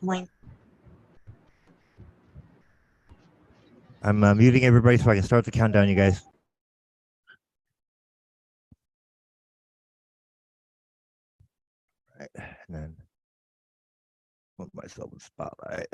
Mine. I'm muting everybody so I can start the countdown, you guys. Right, and then put myself in spotlight.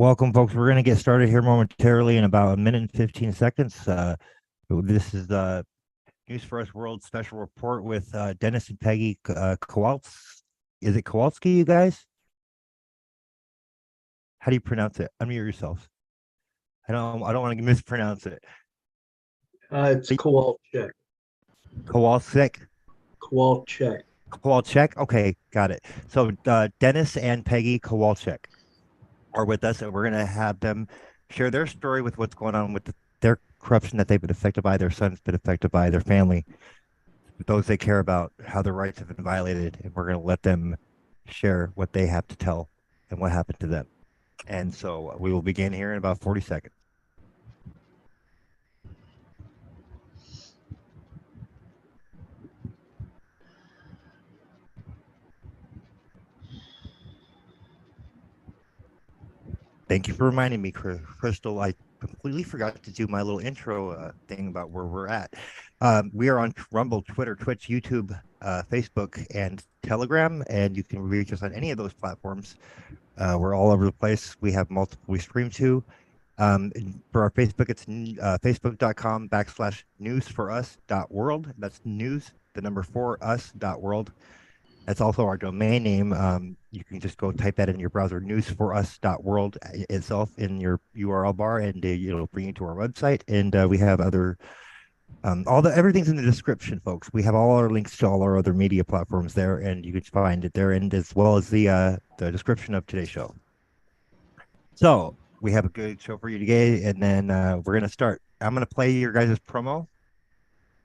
Welcome, folks. We're going to get started here momentarily in about a minute and 15 seconds. This is the News for Us World special report with Dennis and Peggy Kowalczyk. Is it Kowalski, you guys? How do you pronounce it? Unmute yourselves. I don't want to mispronounce it. It's Kowalczyk. Kowalczyk. Kowalczyk. Kowalczyk. Okay, got it. So Dennis and Peggy Kowalczyk are with us, and we're going to have them share their story with what's going on with their corruption that they've been affected by, their son's been affected by, their family, those they care about, how their rights have been violated, and we're going to let them share what they have to tell and what happened to them. And so we will begin here in about 40 seconds. Thank you for reminding me, Crystal. I completely forgot to do my little intro thing about where we're at. We are on Rumble, Twitter, Twitch, YouTube, Facebook, and Telegram, and you can reach us on any of those platforms. We're all over the place. We have multiple we stream to. For our Facebook, it's facebook.com/newsforus.world. That's news, the number 4us.world. That's also our domain name. You can just go type that in your browser, newsforus.world itself in your URL bar, and it'll bring you to our website. And we have other, everything's in the description, folks. We have all our links to all our other media platforms there, and you can find it there, and as well as the description of today's show. So we have a good show for you today, and then we're going to start. I'm going to play your guys' promo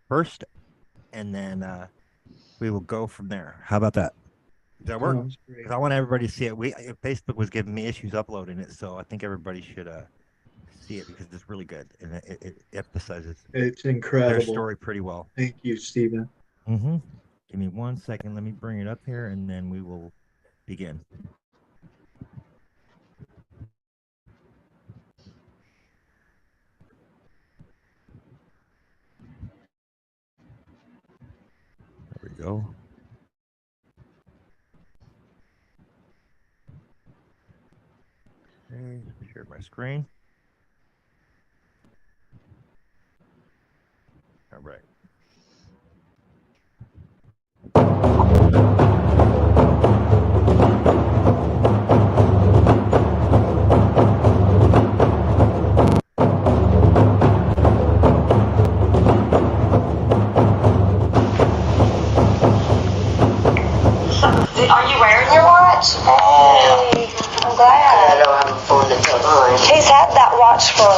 first, and then we will go from there. How about that? Does that work? Because I want everybody to see it. Facebook was giving me issues uploading it, so I think everybody should see it because it's really good, and it emphasizes it's incredible their story pretty well. Thank you, Stephen. Mm-hmm. Give me 1 second. Let me bring it up here, and then we will begin. There we go. Okay, share my screen. All right. Are you wearing your watch? Hey, I'm glad. I don't have a phone to put on. He's had that watch for,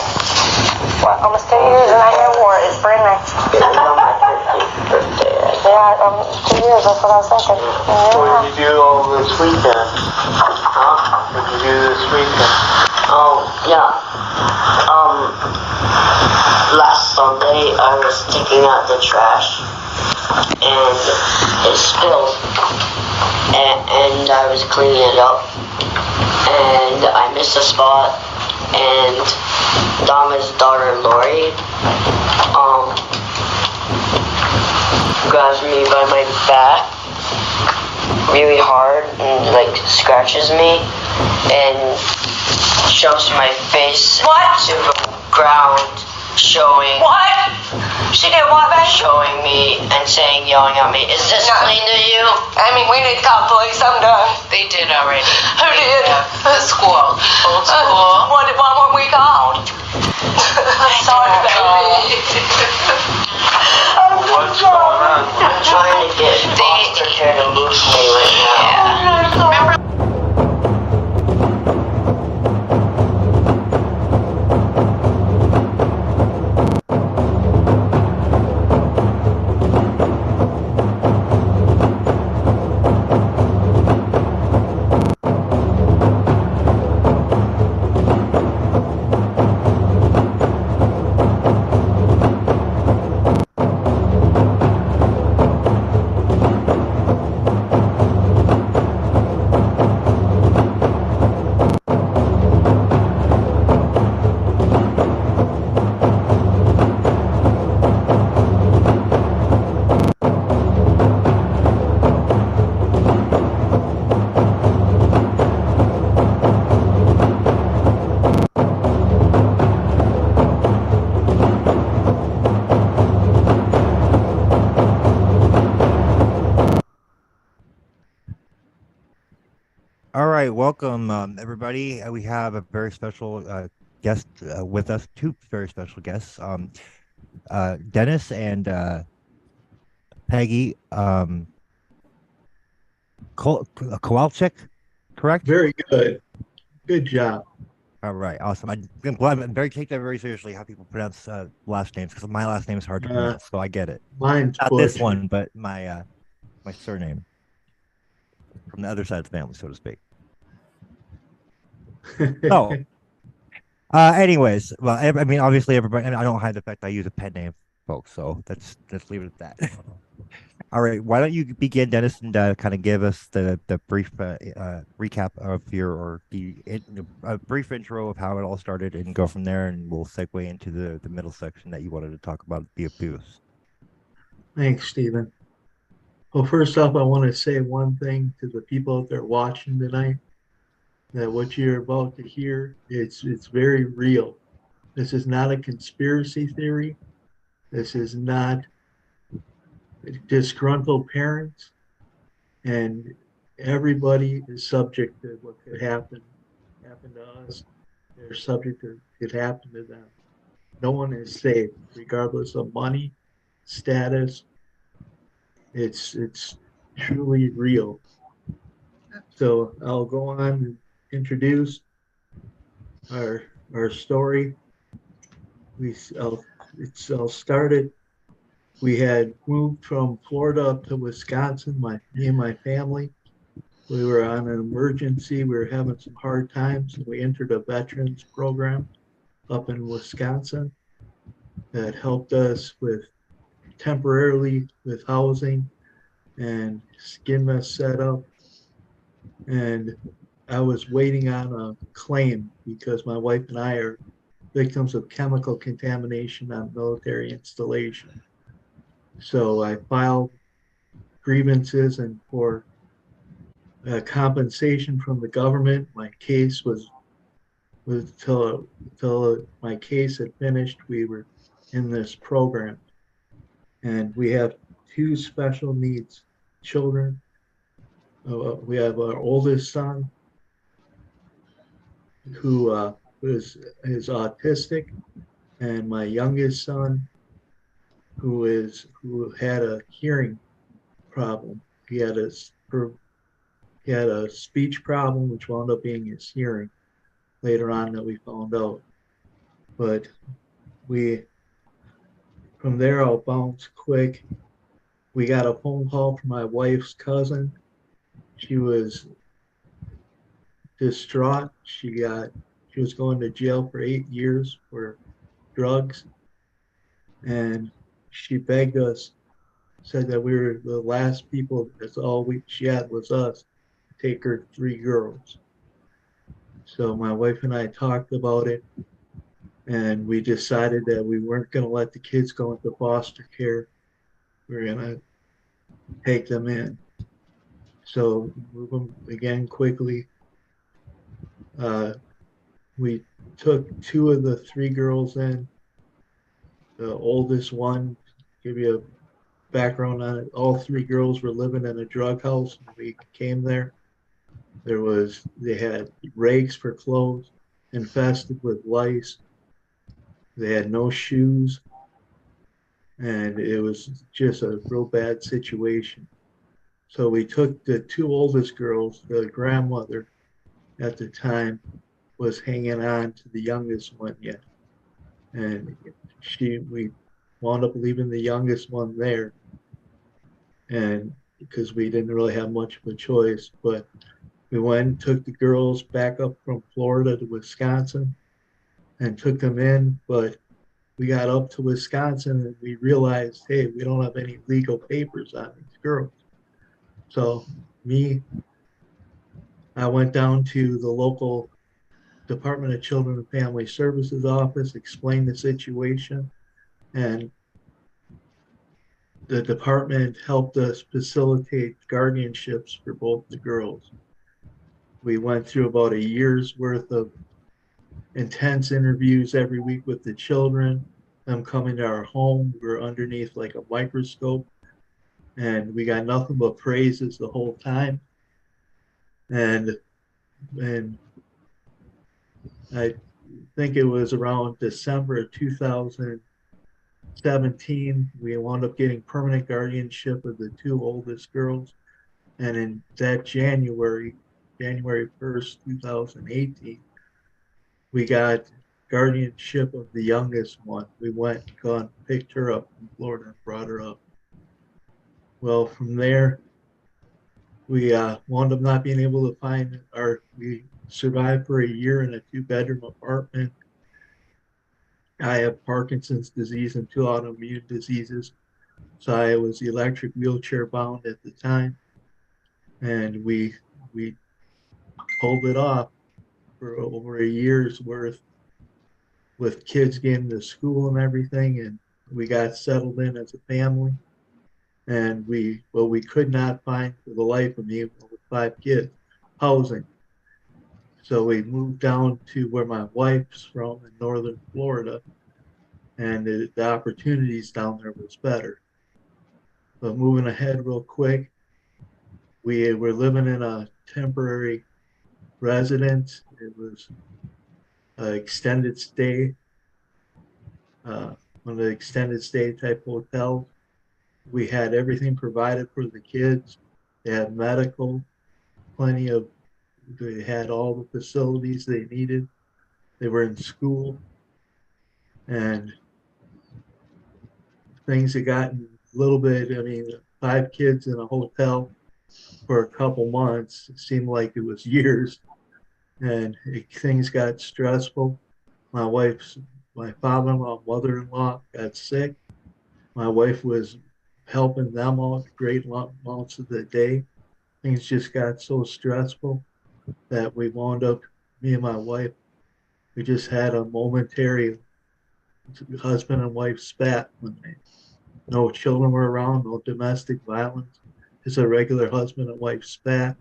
what, almost 2 years, and I never wore it. It's brand new. It's on my 50th birthday. Yeah, 2 years, that's what I was thinking. What did you do all this weekend? Huh? What did you do this weekend? Oh, yeah. Last Sunday I was taking out the trash, and it spilled. And I was cleaning it up, and I missed a spot, and Dama's daughter Lori grabs me by my back really hard and like scratches me and shoves my face to the ground, showing What? She did what, babe? showing me and saying, yelling at me, "Is this clean to you?" I mean, we need to call police. I'm done. They did already. Who did? The school. Old school. Why weren't we called? I'm sorry, baby. What's going on? I'm trying to get foster care to move me right now. Yeah. Remember welcome everybody. We have a very special guest with us, two very special guests, Dennis and Peggy Kowalczyk, correct? Very good. Good job. All right, awesome. I'm glad. Take that very seriously how people pronounce last names, because my last name is hard to pronounce, so I get it. Mine's Not this Butch. one, but my my surname from the other side of the family, so to speak. So, anyways, well, I mean, obviously, everybody. I don't hide the fact I use a pen name, folks. So let's leave it at that. All right, why don't you begin, Dennis, and kind of give us the brief recap of a brief intro of how it all started, and go from there, and we'll segue into the middle section that you wanted to talk about, the abuse. Thanks, Stephen. Well, first off, I want to say one thing to the people out there watching tonight, that what you're about to hear, it's very real. This is not a conspiracy theory. This is not disgruntled parents, and everybody is subject to what could happen to us. They're subject to it happen to them. No one is safe, regardless of money, status. It's truly real. So I'll go on and introduce our story. I'll start it. We had moved from Florida up to Wisconsin, me and my family. We were on an emergency. We were having some hard times, and we entered a veterans program up in Wisconsin that helped us temporarily with housing and getting us set up. And I was waiting on a claim because my wife and I are victims of chemical contamination on military installation. So I filed grievances, and for compensation from the government, my case was till my case had finished, we were in this program. And we have two special needs children. We have our oldest son who is autistic, and my youngest son who had a hearing problem. He had a speech problem, which wound up being his hearing later on that we found out. But from there, I'll bounce quick. We got a phone call from my wife's cousin. She was distraught. She was going to jail for 8 years for drugs. And she begged us, said that we were the last people, that's all she had was us, to take her 3 girls. So my wife and I talked about it, and we decided that we weren't going to let the kids go into foster care. We were going to take them in. So moving again quickly, we took 2 of the 3 girls in. The oldest one, give you a background on it, all 3 girls were living in a drug house when we came there. They had rakes for clothes, infested with lice. They had no shoes, and it was just a real bad situation. So we took the 2 oldest girls. The grandmother at the time was hanging on to the youngest one yet, and we wound up leaving the youngest one there, and because we didn't really have much of a choice. But we went and took the girls back up from Florida to Wisconsin and took them in. But we got up to Wisconsin and we realized, hey, we don't have any legal papers on these girls. So I went down to the local Department of Children and Family Services office, explained the situation, and the department helped us facilitate guardianships for both the girls. We went through about a year's worth of intense interviews every week with the children, them coming to our home. We were underneath like a microscope, and we got nothing but praises the whole time. And And I think it was around December of 2017, we wound up getting permanent guardianship of the two oldest girls. And in that January 1st, 2018, we got guardianship of the youngest one. We went and gone, picked her up from Florida and brought her up. Well, from there, we wound up not being able to find we survived for a year in a 2-bedroom apartment. I have Parkinson's disease and 2 autoimmune diseases. So I was electric wheelchair bound at the time. And we pulled it off for over a year's worth with kids getting to school and everything. And we got settled in as a family. And we could not find for the life of me with 5 kids housing. So we moved down to where my wife's from in northern Florida, and the opportunities down there was better. But moving ahead real quick, we were living in a temporary residence. It was an extended stay, one of the extended stay type hotels. We had everything provided for the kids. They had medical, they had all the facilities they needed. They were in school, and things had gotten a little bit, 5 kids in a hotel for a couple months, it seemed like it was years, and things got stressful. My father-in-law, mother-in-law got sick. My wife was helping them out great amounts of the day. Things just got so stressful that we wound up, me and my wife, we just had a momentary husband and wife spat when no children were around, no domestic violence. Just a regular husband and wife spat.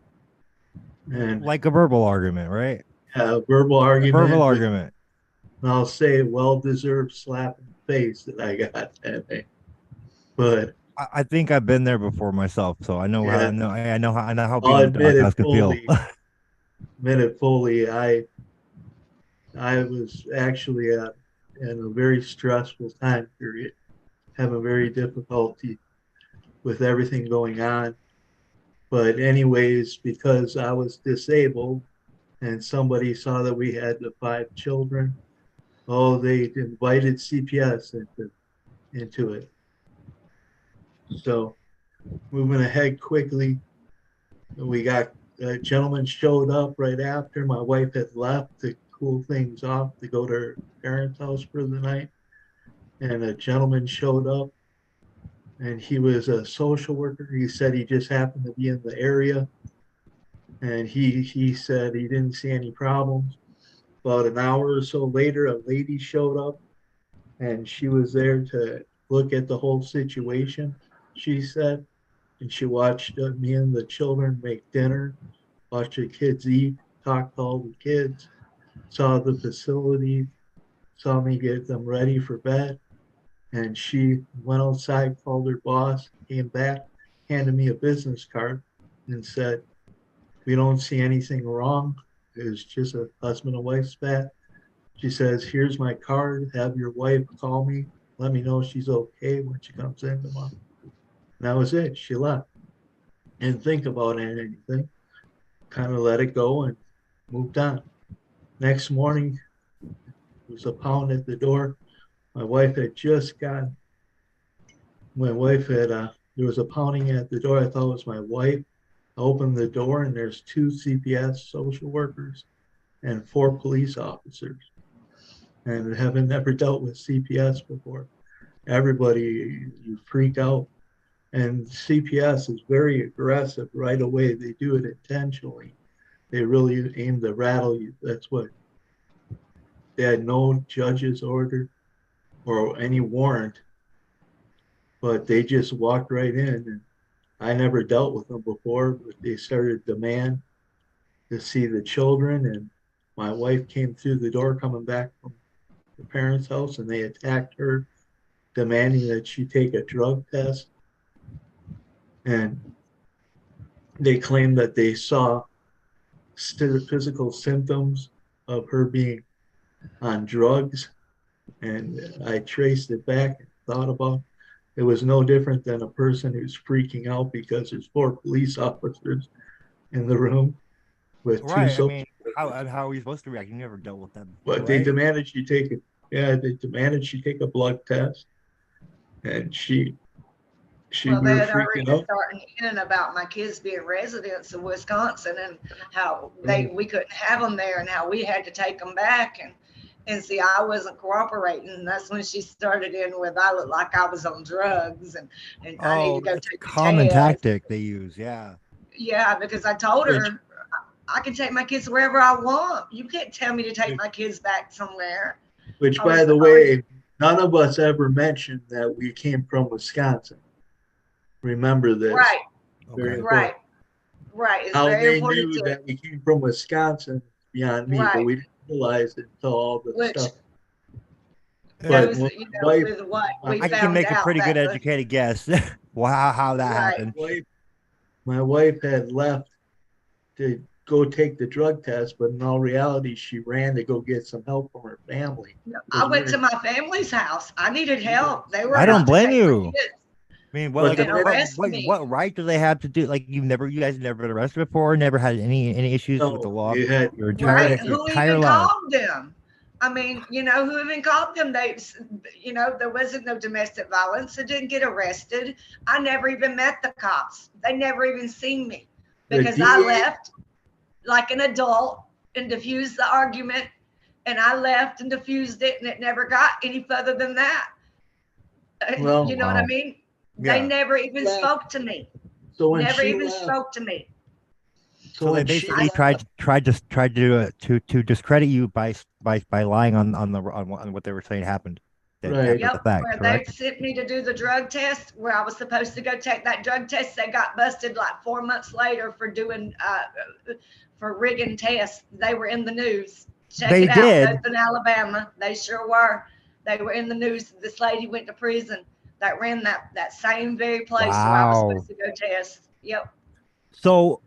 And Like a verbal argument, right? a verbal argument. Verbal argument. And I'll say well-deserved slap in the face that I got that day. But I think I've been there before myself, so I know how yeah, I know how I'll being admit doghouse it can feel. fully. I was actually in a very stressful time period, having very difficulty with everything going on. But anyways, because I was disabled and somebody saw that we had the 5 children, they invited CPS into it. So moving ahead quickly, we got a gentleman showed up right after. My wife had left to cool things off to go to her parents' house for the night. And a gentleman showed up, and he was a social worker. He said he just happened to be in the area. And he said he didn't see any problems. About an hour or so later, a lady showed up, and she was there to look at the whole situation, she said. And she watched me and the children make dinner, watched the kids eat, talked to all the kids, saw the facility, saw me get them ready for bed. And she went outside, called her boss, came back, handed me a business card, and said, "We don't see anything wrong. It was just a husband and wife spat." She says, "Here's my card. Have your wife call me. Let me know she's okay when she comes in tomorrow." And that was it. She left. Didn't think about anything. Kind of let it go and moved on. Next morning, there was a pound at the door. My wife had just got, there was a pounding at the door. I thought it was my wife. I opened the door, and there's 2 CPS social workers and 4 police officers. And having never dealt with CPS before, everybody, you freak out. And CPS is very aggressive right away. They do it intentionally. They really aim to rattle you. That's what they had no judge's order or any warrant, but they just walked right in. And I never dealt with them before, but they started to demand to see the children. And my wife came through the door coming back from the parents' house, and they attacked her, demanding that she take a drug test. And they claimed that they saw physical symptoms of her being on drugs, and I traced it back and thought about it was no different than a person who's freaking out because there's 4 police officers in the room with 2 Right. I social mean, workers. how are you supposed to react? You never dealt with them before, But they right? demanded she take it. Yeah, they demanded she take a blood test, and Well, we they were had already freaking out. started in about my kids being residents of Wisconsin and how Mm. we couldn't have them there and how we had to take them back and see I wasn't cooperating. And that's when she started in with I looked like I was on drugs and I need to Oh, go that's a take the common test. tactic they use. Yeah. Yeah, because I told her I can take my kids wherever I want. You can't tell me to take my kids back somewhere. Which, I by was the already way, none of us ever mentioned that we came from Wisconsin. Remember this. right, Very Okay. right, important. right. It's How very they important knew to that we came from Wisconsin beyond me, but right. we didn't realize it until all the Which stuff. Yeah. But goes, when you my know, wife, with what we I can found make a out pretty good that educated guess. Wow, how that right. happened. my wife had left to go take the drug test, but in all reality, she ran to go get some help from her family. I went to my family's house. I needed help. They were I don't about to blame take my you. kids I mean, But and arrest me. what right do they have to do? Like you guys never been arrested before, never had any issues with the no, law you had your Right? Who entire even life. called them? I mean, you know, who even called them? They, you know, there wasn't no domestic violence. They didn't get arrested. I never even met the cops. They never even seen me the because I DA. left like an adult and diffused the argument, and I left and diffused it, and it never got any further than that. Well, You know what I Wow. mean? They Yeah. never even left. spoke to me. So when Never she even left, spoke to me. So they when she basically left, tried to discredit you by lying on what they were saying happened Right. after the Yep, fact, where they correct? sent me to do the drug test, where I was supposed to go take that drug test. They got busted like 4 months later for doing for rigging tests. They were in the news. Check They it out. did. Both in Alabama, they sure were. They were in the news. This lady went to prison that ran that same very place where I was Wow. supposed to go test. Yep. So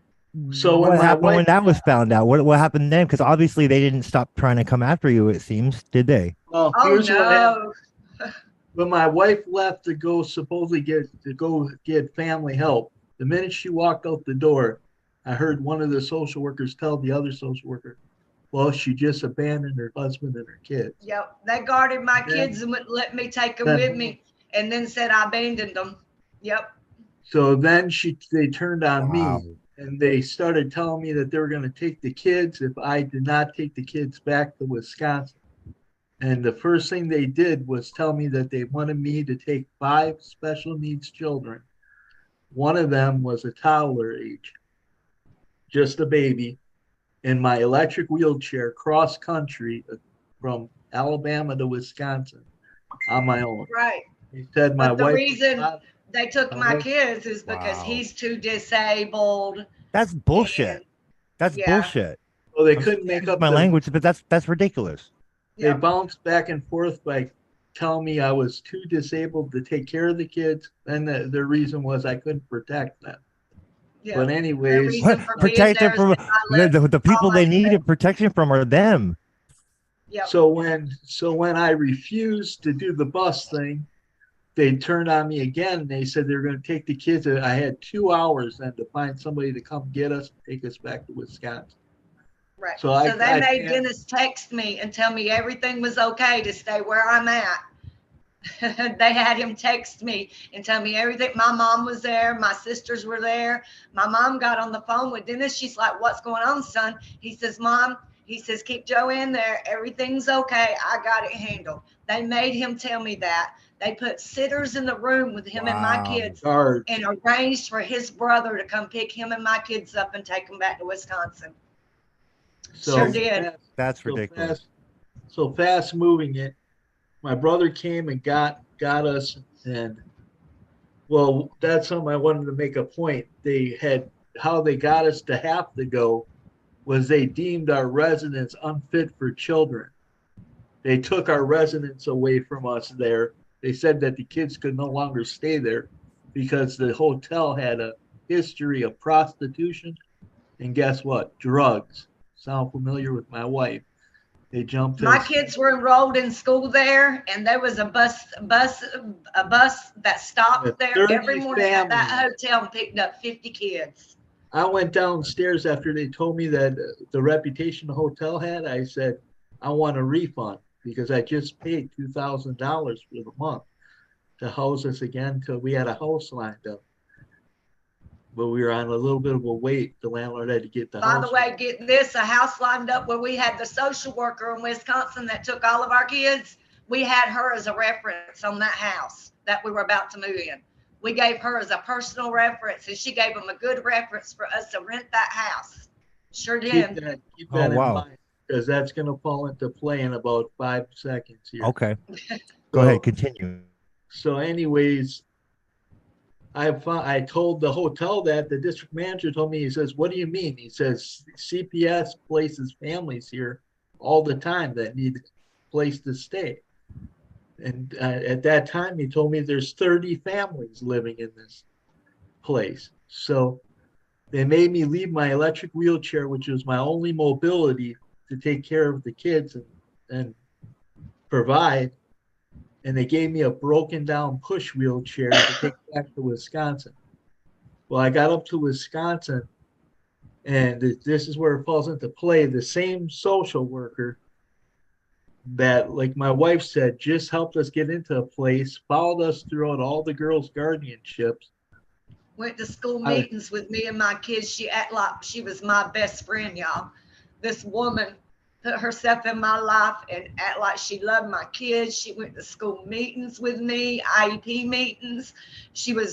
So when what my happened when wife, that was found out? What happened then? Because obviously they didn't stop trying to come after you, it seems, did they? well, Oh here's what happened. no. When my wife left to go supposedly get family help, the minute she walked out the door, I heard one of the social workers tell the other social worker, "Well, she just abandoned her husband and her kids." Yep. They guarded my Then- kids and wouldn't let me take them then- with me, and then said I abandoned them. Yep. So then they turned on Wow. me and they started telling me that they were going to take the kids if I did not take the kids back to Wisconsin. And the first thing they did was tell me that they wanted me to take 5 special needs children. One of them was a toddler age, just a baby, in my electric wheelchair cross country from Alabama to Wisconsin on my own. Right. He said my But the wife. reason they took my wife- kids is because Wow. he's too disabled. That's bullshit. And, That's yeah. bullshit. Well, they couldn't make Excuse up my language, but that's ridiculous. They yep. bounced back and forth by telling me I was too disabled to take care of the kids. And the reason was I couldn't protect them. Yep. But The anyways, reason for being Protect them there is from that I left the people all they my needed protection from are them. Yep. so when I refused to do the bus thing, they turned on me again. And they said they were going to take the kids. I had 2 hours then to find somebody to come get us, take us back to Wisconsin. Right. So So, I they made can't- Dennis text me and tell me everything was okay to stay where I'm at. They had him text me and tell me everything. My mom was there. My sisters were there. My mom got on the phone with Dennis. She's like, "What's going on, son?" He says, "Mom," he says, "keep Joe in there. Everything's okay. I got it handled." They made him tell me that. They put sitters in the room with him and my Wow. kids guards. and arranged for his brother to come pick him and my kids up and take them back to Wisconsin. Sure did. That's ridiculous. So fast moving it. My brother came and got us, and well, that's something I wanted to make a point. How they got us to have to go was they deemed our residence unfit for children. They took our residence away from us there. They said that the kids could no longer stay there because the hotel had a history of prostitution And guess what? Drugs. Sound familiar with my wife? They jumped My us. kids were enrolled in school there, and there was a bus that stopped there 30 every morning at that families. hotel and picked up 50 kids. I went downstairs after they told me that the reputation the hotel had. I said, I want a refund because I just paid $2,000 for the month to house us again till we had a house lined up. But we were on a little bit of a wait. The landlord had to get the By house. the way, get this, a house lined up where we had the social worker in Wisconsin that took all of our kids. We had her as a reference on that house that we were about to move in. We gave her as a personal reference, and she gave them a good reference for us to rent that house. Sure did. Keep that Oh, in wow. mind because that's going to fall into play in about 5 seconds here. Okay. Go ahead, continue. So anyways, I told the hotel that the district manager told me, he says, what do you mean? He says, CPS places families here all the time that need a place to stay. And at that time, he told me there's 30 families living in this place. So they made me leave my electric wheelchair, which was my only mobility to take care of the kids and provide. And they gave me a broken down push wheelchair to take back to Wisconsin. Well, I got up to Wisconsin, and this is where it falls into play. The same social worker that, like my wife said, just helped us get into a place, followed us throughout all the girls' guardianships. Went to school meetings with me and my kids. She act like she was my best friend, y'all. This woman put herself in my life and act like she loved my kids. She went to school meetings with me, IEP meetings.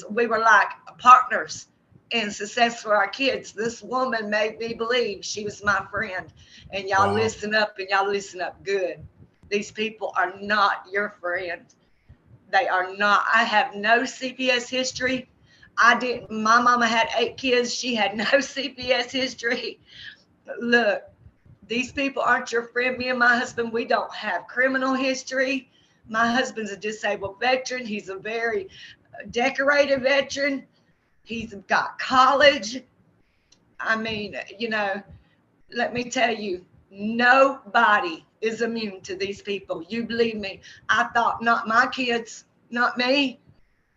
We were like partners in success for our kids. This woman made me believe she was my friend. And y'all listen up, and y'all listen up good. These people are not your friend. They are not. I have no CPS history. My mama had 8 kids. She had no CPS history. Look, these people aren't your friend. Me and my husband, we don't have criminal history. My husband's a disabled veteran. He's a very decorated veteran. He's got college. I mean, let me tell you, nobody is immune to these people. You believe me. I thought, not my kids, not me.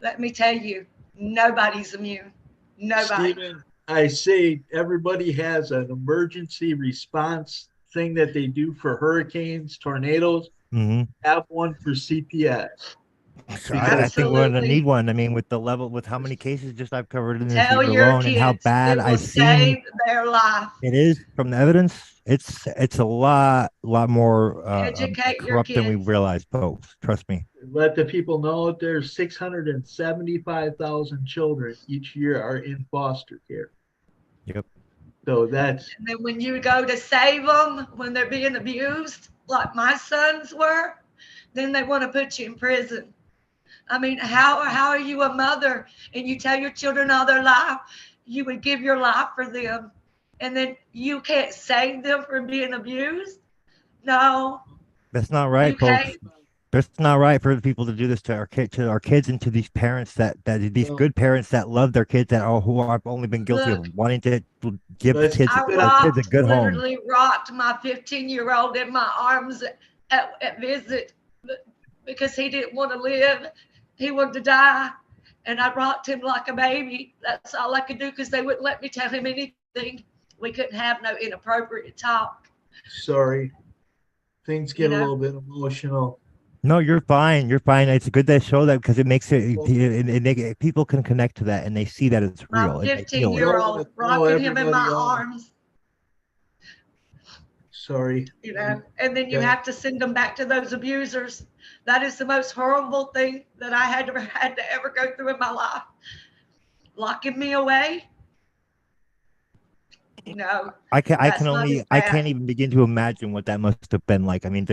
Let me tell you, nobody's immune. Nobody. Stephen, I say everybody has an emergency response thing that they do for hurricanes, tornadoes. Mm-hmm. Have one for CPS. I think we're gonna need one. I mean, with how many cases just I've covered in this Tell year your alone, and how kids bad it will I've save seen their life. it is from the evidence. It's a lot more Educate your corrupt than we kids. realize, folks. Trust me. Let the people know there's 675,000 children each year are in foster care. Yep. So that's. And then when you go to save them, when they're being abused, like my sons were, then they want to put you in prison. I mean, how are you a mother and you tell your children all their life you would give your life for them, and then you can't save them from being abused? No. That's not right, folks. That's not right for people to do this to our kids, and to these parents these good parents that love their kids who have only been guilty of wanting to give the kids a good home. I literally rocked my 15-year-old in my arms at visit because he didn't want to live. He wanted to die. And I rocked him like a baby. That's all I could do because they wouldn't let me tell him anything. We couldn't have no inappropriate talk. Sorry. Things get a little bit emotional. No, you're fine. You're fine. It's good to show that because it makes people can connect to that and they see that it's real. My 15-year-old rocking him in my arms. Sorry. And then you have to send them back to those abusers. That is the most horrible thing that I had to ever go through in my life. Locking me away. I can't even begin to imagine what that must have been like. I mean,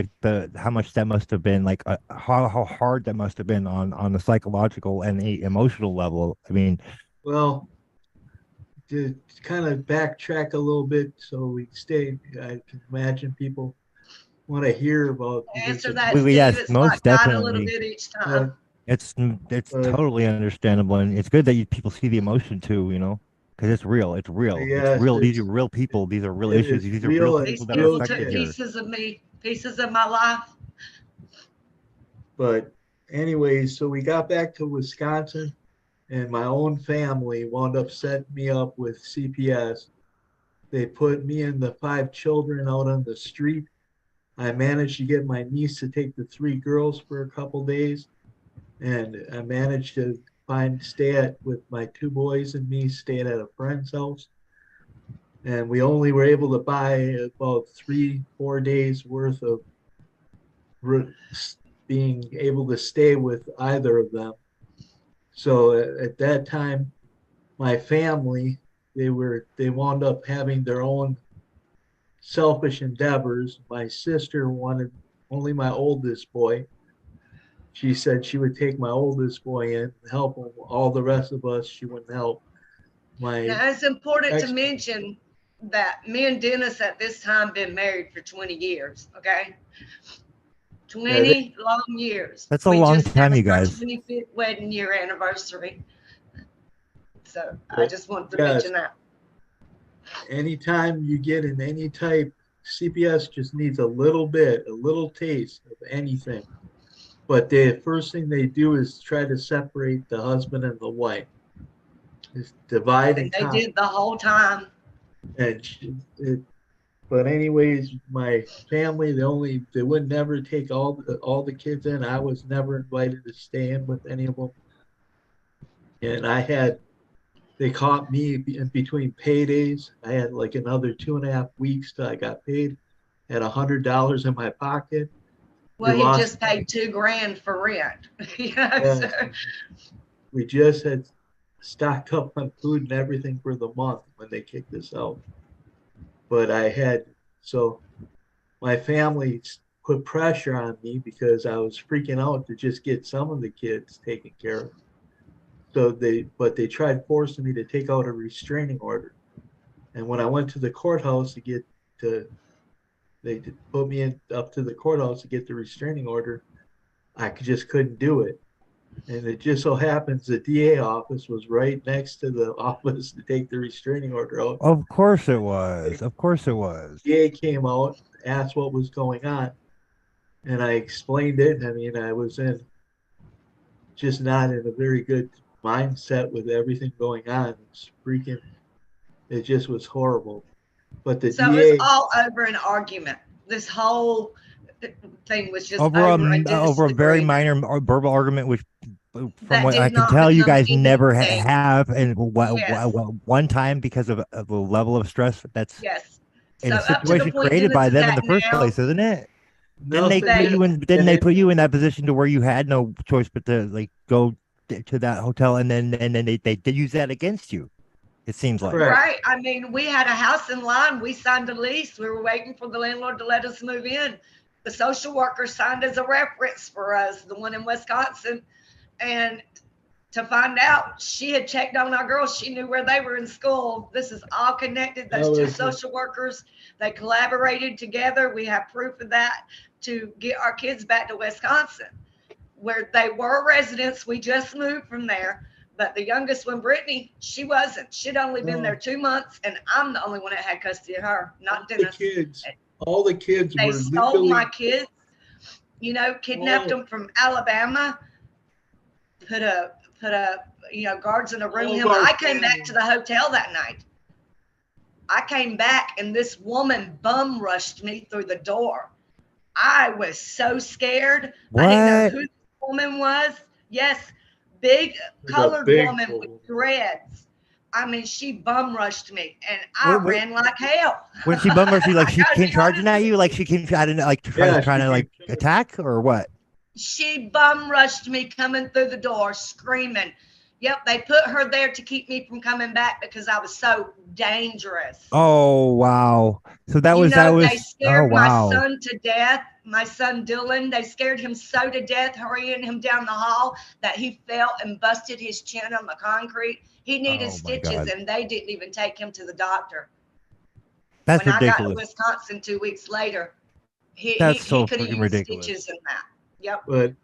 how much that must have been like, how hard that must have been on the psychological and the emotional level. I mean, well, to kind of backtrack a little bit so we stay, I can imagine people want to hear about. Answer that. Yes, most definitely. A little bit each time. It's totally understandable, and it's good that people see the emotion too. because it's real. It's real. Yes, it's real. These are it's- real people. These are real it issues. is These are real, real it's people These that are real people took affected shit. here. pieces of me, pieces of my life. But anyways, so we got back to Wisconsin, and my own family wound up setting me up with CPS. They put me and the 5 children out on the street. I managed to get my niece to take the 3 girls for a couple days, and I managed to stay at with my 2 boys and me staying at a friend's house. And we only were able to buy about 3-4 days worth of being able to stay with either of them. So at that time, my family, they wound up having their own selfish endeavors. My sister wanted only my oldest boy. She said she would take my oldest boy in and help him. All the rest of us, she wouldn't help. Now, it's important to ex- mention that me and Dennis at this time been married for 20 years, okay? 20 long years. That's a long just time, passed you guys. Our 25th wedding year anniversary. So I But, just wanted to yes. mention that. Anytime you get in any type, CPS just needs a little taste of anything. But the first thing they do is try to separate the husband and the wife. It's divide And and they conquer. did the whole time. But anyways, my family, they would never take all the kids in. I was never invited to stay in with any of them. And they caught me in between paydays. I had like another 2.5 weeks till I got paid. Had $100 in my pocket. Well, We he lost- just paid $2,000 for rent. Yes. So, We just had stocked up on food and everything for the month when they kicked us out. But so my family put pressure on me because I was freaking out to just get some of the kids taken care of. But they tried forcing me to take out a restraining order. And when I went to the courthouse they put me up to the courthouse to get the restraining order, I just couldn't do it. And it just so happens the DA office was right next to the office to take the restraining order out. Of course it was. Of course it was. DA came out, asked what was going on, and I explained it. I mean, I was just not in a very good mindset with everything going on. It just was horrible. But the so DA, it's all over an argument. This whole thing was just Over over a a very disagreement minor verbal argument, which from that what did I can not tell, you become guys never anything. have, and Yes. one time because of the level of stress that's Yes. in So a up to the situation point created Dennis by is them in at the first now, place, isn't it? Didn't nothing they put you in that position to where you had no choice but to like go to that hotel, and then they did use that against you? It seems like. Correct. Right. I mean, we had a house in line. We signed a lease. We were waiting for the landlord to let us move in. The social worker signed as a reference for us, the one in Wisconsin. And to find out, she had checked on our girls. She knew where they were in school. This is all connected. Those two social workers, they collaborated together. We have proof of that to get our kids back to Wisconsin, where they were residents. We just moved from there. But the youngest one, Brittany, she wasn't. She'd only been there 2 months, and I'm the only one that had custody of her, not Dennis. All the kids They were stole legally. my kids, kidnapped them from Alabama, put guards in a room. I came back to the hotel that night. I came back, and this woman bum rushed me through the door. I was so scared. What? I didn't know who this woman was. Yes, big colored woman with dreads. I mean, she bum rushed me, and I ran like hell. When she bum rushed you, like she came charging at you, like she came, I didn't know, like trying to like attack or what? She bum rushed me coming through the door, screaming. Yep, they put her there to keep me from coming back because I was so dangerous. Oh wow! So that was They scared my son to death. My son Dylan, they scared him so to death, hurrying him down the hall that he fell and busted his chin on the concrete. He needed stitches, and they didn't even take him to the doctor. That's when ridiculous. I got to Wisconsin 2 weeks later, he so could have freaking used ridiculous. stitches in that. Yep. But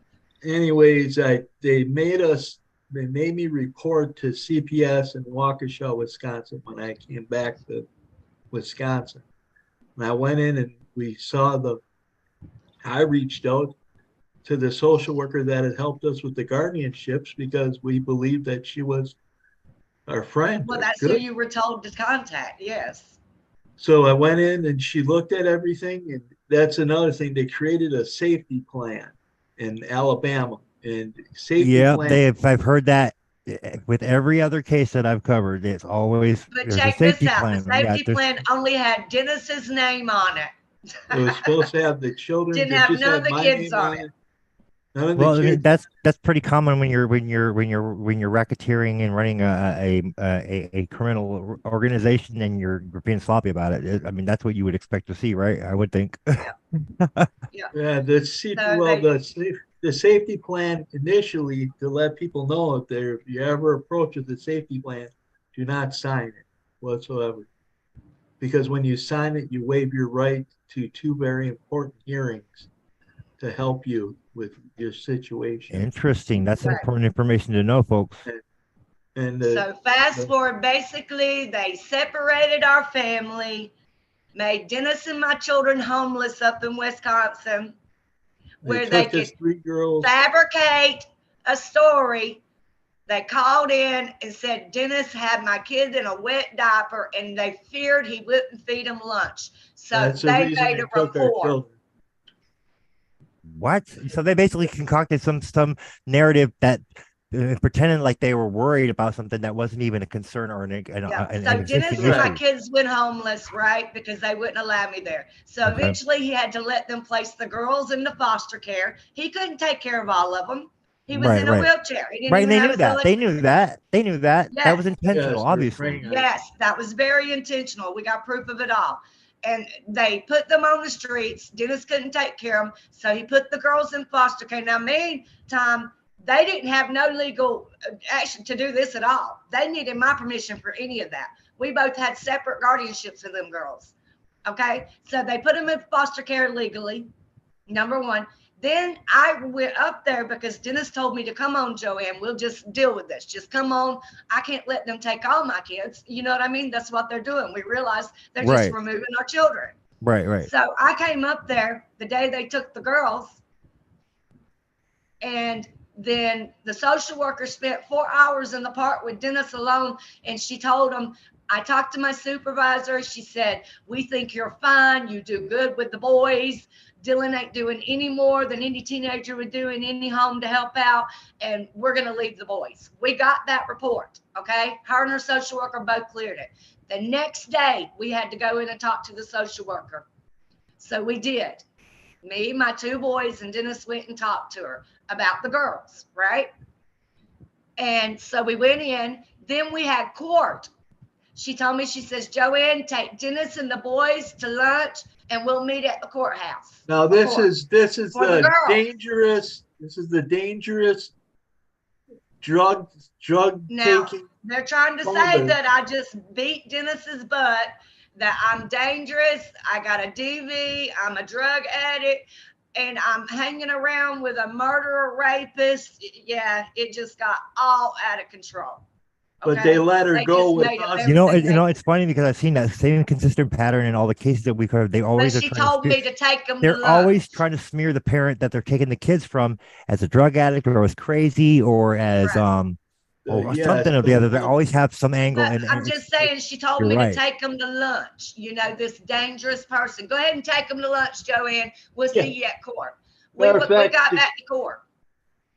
anyways, they made us they made me report to CPS in Waukesha, Wisconsin when I came back to Wisconsin. And I went in and I reached out to the social worker that had helped us with the guardianships because we believed that she was our friend. Well, that's who you were told to contact, yes. So I went in and she looked at everything, and that's another thing. They created a safety plan in Alabama, and plan. I've heard that with every other case that I've covered. It's always But there's check a safety this out. plan. The safety plan only had Dennis's name on it. It was supposed to have the children. Didn't have none of the kids on it. Well, I mean, that's pretty common when you're racketeering and running a criminal organization and you're being sloppy about it. I mean, that's what you would expect to see, right? I would think. Yeah, the safety plan initially, to let people know if you ever approach with the safety plan, do not sign it whatsoever, because when you sign it, you waive your right to 2 very important hearings to help you with your situation. Interesting. That's important information to know, folks. And so fast forward, basically, they separated our family, made Dennis and my children homeless up in Wisconsin, where they could 3 girls. fabricate a story. They called in and said Dennis had my kid in a wet diaper, and they feared he wouldn't feed them lunch. So they made a report. What? So they basically concocted some narrative that pretending like they were worried about something that wasn't even a concern or an So Dennis and my kids went homeless, right? Because they wouldn't allow me there. So eventually he had to let them place the girls into foster care. He couldn't take care of all of them. He was in a wheelchair. Right, and they knew that. They knew that. They knew that. Yes. That was intentional, obviously. Yes, that was very intentional. We got proof of it all. And they put them on the streets. Dennis couldn't take care of them, so he put the girls in foster care. Now, meantime, they didn't have no legal action to do this at all. They needed my permission for any of that. We both had separate guardianships for them girls. Okay, so they put them in foster care legally, number one. Then I went up there because Dennis told me to come on, Joanne. We'll just deal with this. Just come on. I can't let them take all my kids. You know what I mean? That's what they're doing. We realized they're just removing our children. Right. So I came up there the day they took the girls, and then the social worker spent 4 hours in the park with Dennis alone, and she told him, I talked to my supervisor. She said, we think you're fine. You do good with the boys. Dylan ain't doing any more than any teenager would do in any home to help out, and we're going to leave the boys. We got that report, okay? Her and her social worker both cleared it. The next day, we had to go in and talk to the social worker. So we did. Me, my 2 boys, and Dennis went and talked to her about the girls, right? And so we went in. Then we had court. She told me, she says, Joanne, take Dennis and the boys to lunch, and we'll meet at the courthouse. Now this is the dangerous drug now, taking. They're trying to say that I just beat Dennis's butt, that I'm dangerous, I got a DV, I'm a drug addict, and I'm hanging around with a murderer, rapist. Yeah, it just got all out of control. But they let her go with us. You know, it's funny because I've seen that same consistent pattern in all the cases that we've covered. They always. But she told me to take them. They're always trying to smear the parent that they're taking the kids from as a drug addict or as crazy or as something or the other. They always have some angle. And I'm just saying, she told me to take them to lunch. You know, this dangerous person. Go ahead and take them to lunch, Joanne. We'll see you at court. We got back to court.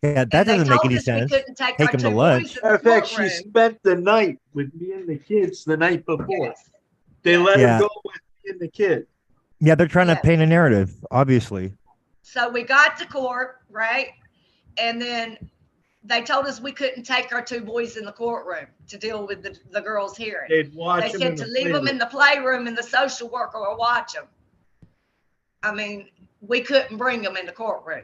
Yeah, that doesn't make any sense. Take them to lunch. Matter of fact, she spent the night with me and the kids the night before. Yes. They let her go with me and the kids. Yeah, they're trying to paint a narrative, obviously. So we got to court, right? And then they told us we couldn't take our 2 boys in the courtroom to deal with the girls' hearing. They said to leave them in the playroom and the social worker will watch them. I mean, we couldn't bring them in the courtroom.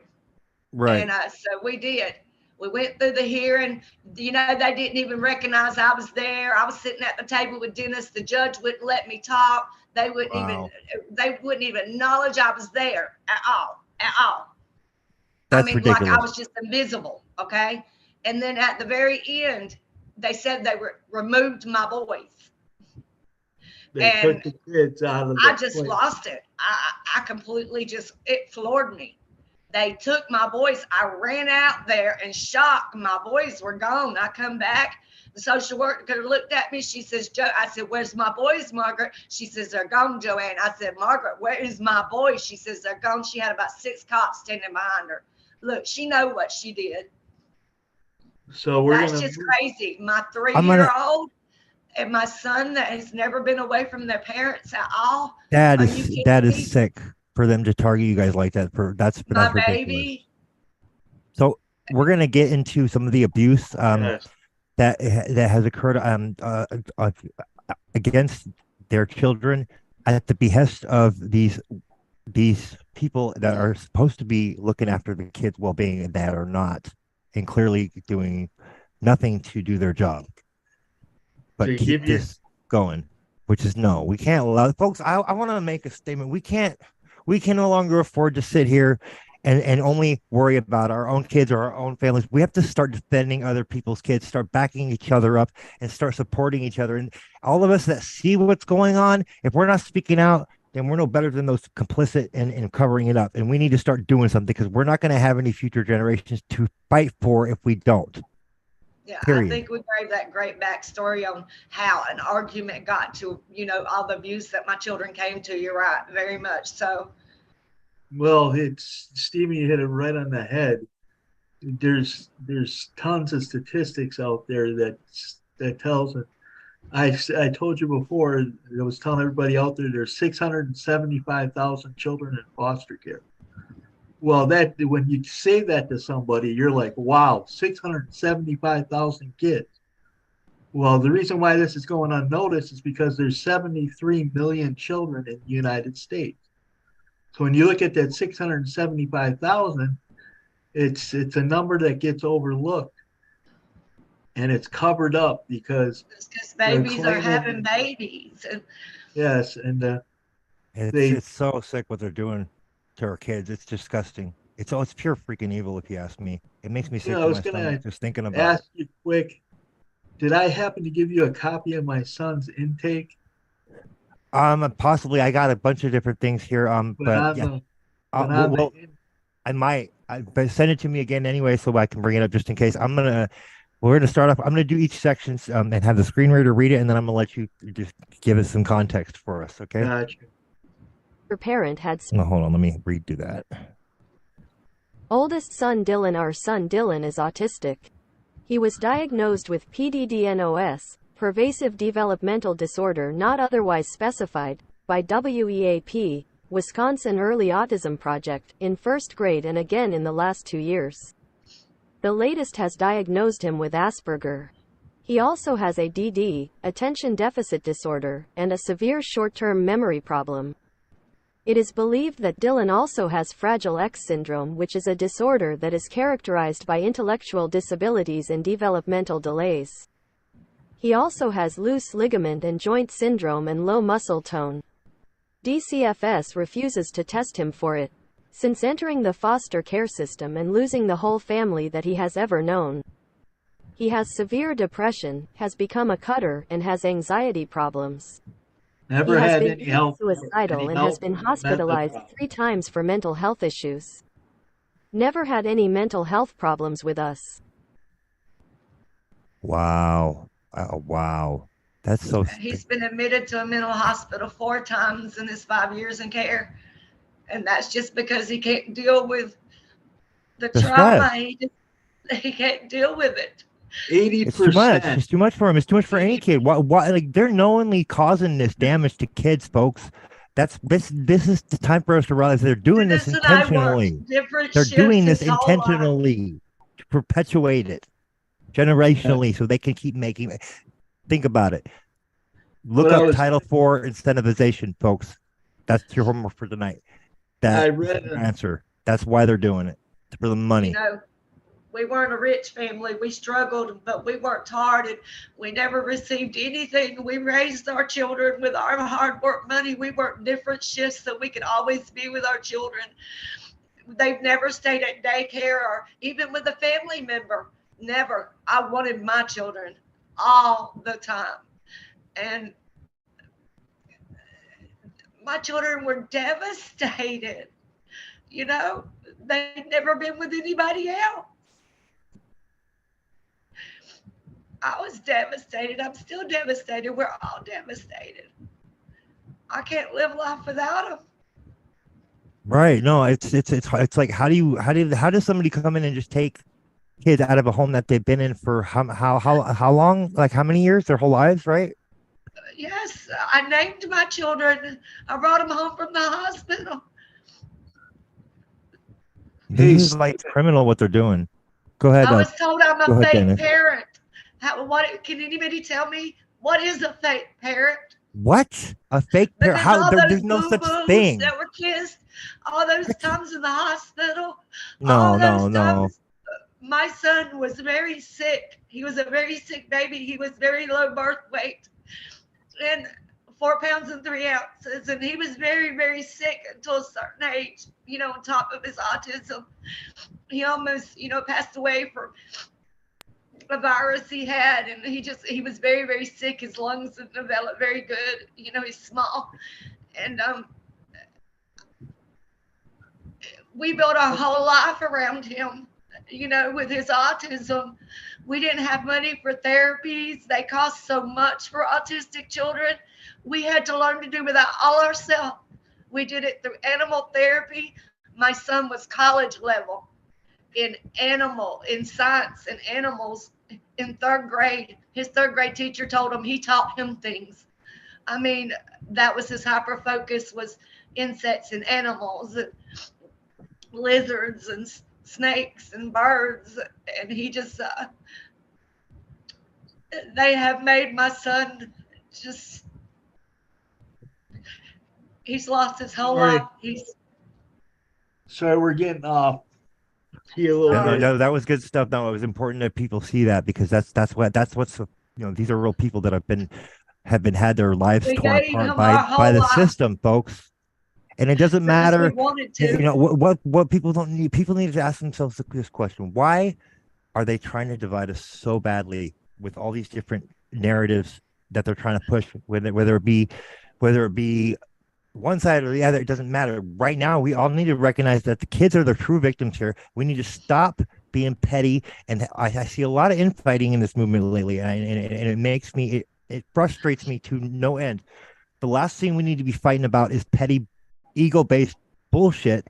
Right. And so we did. We went through the hearing. You know, they didn't even recognize I was there. I was sitting at the table with Dennis. The judge wouldn't let me talk. They wouldn't even acknowledge I was there at all. That's ridiculous. Like I was just invisible. Okay. And then at the very end, they said they removed my boys. They took the kids out of the I just place. lost it. I completely just, it floored me. They took my boys. I ran out there in shock. My boys were gone. I come back. The social worker looked at me. She says, Joe, I said, where's my boys, Margaret? She says, they're gone, Joanne. I said, Margaret, where is my boys? She says, they're gone. She had about 6 cops standing behind her. Look, she know what she did. So That's just crazy. My 3-year-old and my son that has never been away from their parents at all. That is sick for them to target you guys like that. That's ridiculous. Baby. So we're gonna get into some of the abuse yes. that has occurred against their children at the behest of these people that are supposed to be looking after the kids' well-being and that are not, and clearly doing nothing to do their job. But to keep this going, which is no, we can't allow, folks. I want to make a statement. We can no longer afford to sit here and only worry about our own kids or our own families. We have to start defending other people's kids, start backing each other up, and start supporting each other. And all of us that see what's going on, if we're not speaking out, then we're no better than those complicit in covering it up. And we need to start doing something, because we're not going to have any future generations to fight for if we don't. Yeah, Period. I think we gave that great backstory on how an argument got to, all the views that my children came to. You're right, very much so. Well, Stevie, you hit it right on the head. There's tons of statistics out there that tells it. I told you before, I was telling everybody out there, there's 675,000 children in foster care. Well, when you say that to somebody, you're like, wow, 675,000 kids. Well, the reason why this is going unnoticed is because there's 73 million children in the United States. So when you look at that 675,000, it's a number that gets overlooked, and it's covered up because babies are having babies. Yes, and it's so sick what they're doing to our kids. It's disgusting. It's pure freaking evil, if you ask me. It makes me sick to my stomach just thinking about it. Ask you quick, did I happen to give you a copy of my son's intake? Possibly. I got a bunch of different things here. But yeah, I might. But send it to me again anyway, so I can bring it up just in case. We're gonna start off. I'm gonna do each section and have the screen reader read it, and then I'm gonna let you just give us some context for us. Okay. Gotcha. Her parent had. No, hold on. Let me redo that. Oldest son Dylan. Our son Dylan is autistic. He was diagnosed with PDD-NOS, pervasive developmental disorder not otherwise specified, by WEAP, Wisconsin Early Autism Project, in first grade and again in the last 2 years. The latest has diagnosed him with Asperger. He also has ADD, attention deficit disorder, and a severe short-term memory problem. It is believed that Dylan also has Fragile X syndrome, which is a disorder that is characterized by intellectual disabilities and developmental delays. He also has loose ligament and joint syndrome and low muscle tone. DCFS refuses to test him for it, since entering the foster care system and losing the whole family that he has ever known. He has severe depression, has become a cutter, and has anxiety problems. Never he has had been any help. Suicidal and has been hospitalized 3 times for mental health issues. Never had any mental health problems with us. Wow. Wow. That's so. He's been admitted to a mental hospital 4 times in his 5 years in care. And that's just because he can't deal with the trauma. He can't deal with it. 80%. It's too much. It's too much for him. It's too much for any kid. Why? Like, they're knowingly causing this damage to kids, folks. This is the time for us to realize they're doing this intentionally. They're doing this intentionally to perpetuate it generationally, so they can keep making it. Think about it. Look up Title IV incentivization, folks. That's your homework for tonight. That's the answer. That's why they're doing it. It's for the money. We weren't a rich family. We struggled, but we worked hard, and we never received anything. We raised our children with our hard work money. We worked different shifts so we could always be with our children. They've never stayed at daycare or even with a family member. never. I wanted my children all the time. And my children were devastated. You know, they'd never been with anybody else. I was devastated. I'm still devastated. We're all devastated. I can't live life without them. Right. No, it's like how does somebody come in and just take kids out of a home that they've been in for how long? Like how many years? Their whole lives, right? Yes, I named my children. I brought them home from the hospital. This is like criminal what they're doing. Go ahead. I was told I'm go a ahead, fake Dennis. parent. What can anybody tell me? What is a fake parent? What? A fake parent? Because How? all There's those no such boo-boos thing. that were kissed, all those times in the hospital, No, all no, those no. times. My son was very sick. He was a very sick baby. He was very low birth weight and 4 pounds and 3 ounces. And he was very, very sick until a certain age, you know, on top of his autism. He almost, you know, passed away from a virus he had. And he was very, very sick. His lungs didn't develop very good. You know, he's small. And we built our whole life around him. You know, with his autism, we didn't have money for therapies. They cost so much for autistic children. We had to learn to do that all ourselves. We did it through animal therapy. My son was college level in science and animals in 3rd grade. His 3rd grade teacher told him he taught him things. I mean, that was his hyper focus, was insects and animals, lizards and snakes and birds. And he just they have made my son just, he's lost his whole life. Sorry, we're getting off here a little bit. No, that was good stuff. No, it was important that people see that, because that's what's, you know, these are real people that had their lives torn apart by the system, folks. And it doesn't matter, you know, what people don't need. People need to ask themselves this question: why are they trying to divide us so badly with all these different narratives that they're trying to push? Whether it be one side or the other, it doesn't matter. Right now, we all need to recognize that the kids are the true victims here. We need to stop being petty. And I see a lot of infighting in this movement lately, and it makes me, it frustrates me to no end. The last thing we need to be fighting about is petty, ego-based bullshit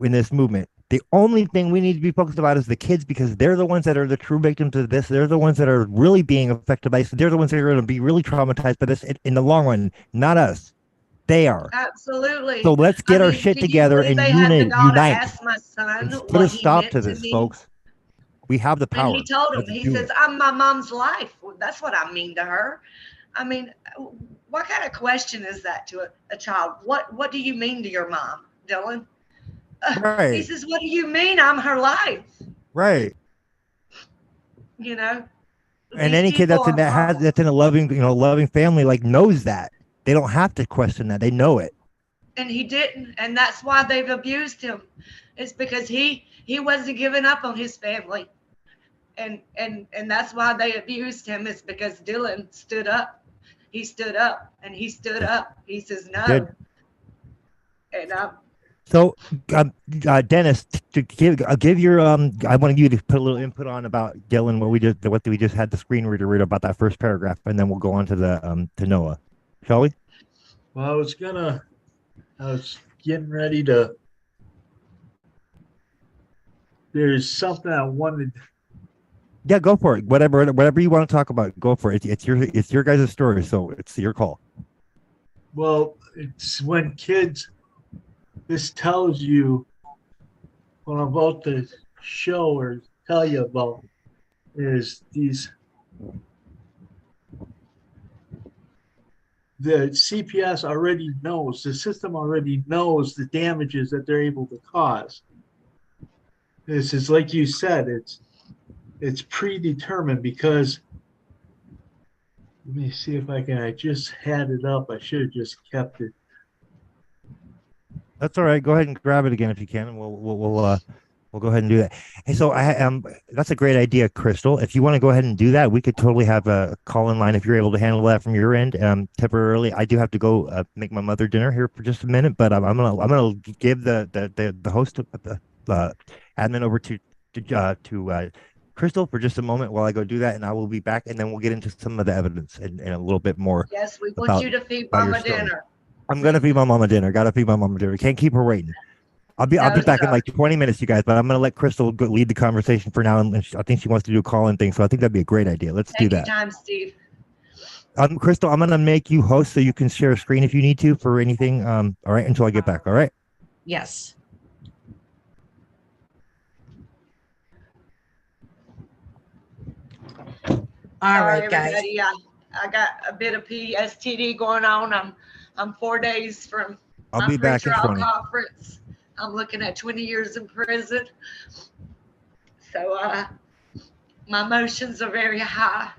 in this movement. The only thing we need to be focused about is the kids, because they're the ones that are the true victims of this. They're the ones that are really being affected by this. They're the ones that are going to be really traumatized by this in the long run, not us. They are. Absolutely. So let's get our shit together and unite. Ask my son Let's put a stop to this, me. folks. We have the power. And he told him, he says, I'm my mom's life. Well, that's what I mean to her. I mean, what kind of question is that to a child? What do you mean to your mom, Dylan? Right. He says, what do you mean I'm her life? Right. You know? And any kid that's in a loving family, like, knows that. They don't have to question that. They know it. And he didn't. And that's why they've abused him. It's because he wasn't giving up on his family. And that's why they abused him, is because Dylan stood up. He stood up and he stood up. He says no. Good. And so Dennis, to give your I wanted you to put a little input on about Dylan, what we just had the screen reader read about that first paragraph, and then we'll go on to the to Noah. Shall we? Well, I was getting ready to. There's something I wanted. Yeah, go for it. Whatever you want to talk about, go for it. It's your guys' story, so it's your call. Well, it's when kids. This tells you what I'm about to show or tell you about is these. The CPS already knows, the system already knows the damages that they're able to cause. This is, like you said, it's predetermined, because let me see if I just had it up. I should have just kept it. That's all right. Go ahead and grab it again if you can, and we'll We'll go ahead and do that. And so that's a great idea, Crystal. If you want to go ahead and do that, we could totally have a call in line if you're able to handle that from your end temporarily. I do have to go make my mother dinner here for just a minute, but I'm gonna give the host the admin over to Crystal for just a moment while I go do that, and I will be back, and then we'll get into some of the evidence and a little bit more. Yes, we want you to feed Mama dinner. I'm gonna feed my mama dinner. Gotta feed my mama dinner. Can't keep her waiting. I'll be back in like 20 minutes, you guys. But I'm gonna let Crystal lead the conversation for now, and I think she wants to do a call-in thing. So I think that'd be a great idea. Let's do that. Take your time, Steve. Crystal, I'm gonna make you host so you can share a screen if you need to for anything. All right, until I get back. All right. Yes. All right, guys. Yeah, I got a bit of PSTD going on. I'm 4 days from I'll be back in 20. conference. I'm looking at 20 years in prison. So my emotions are very high.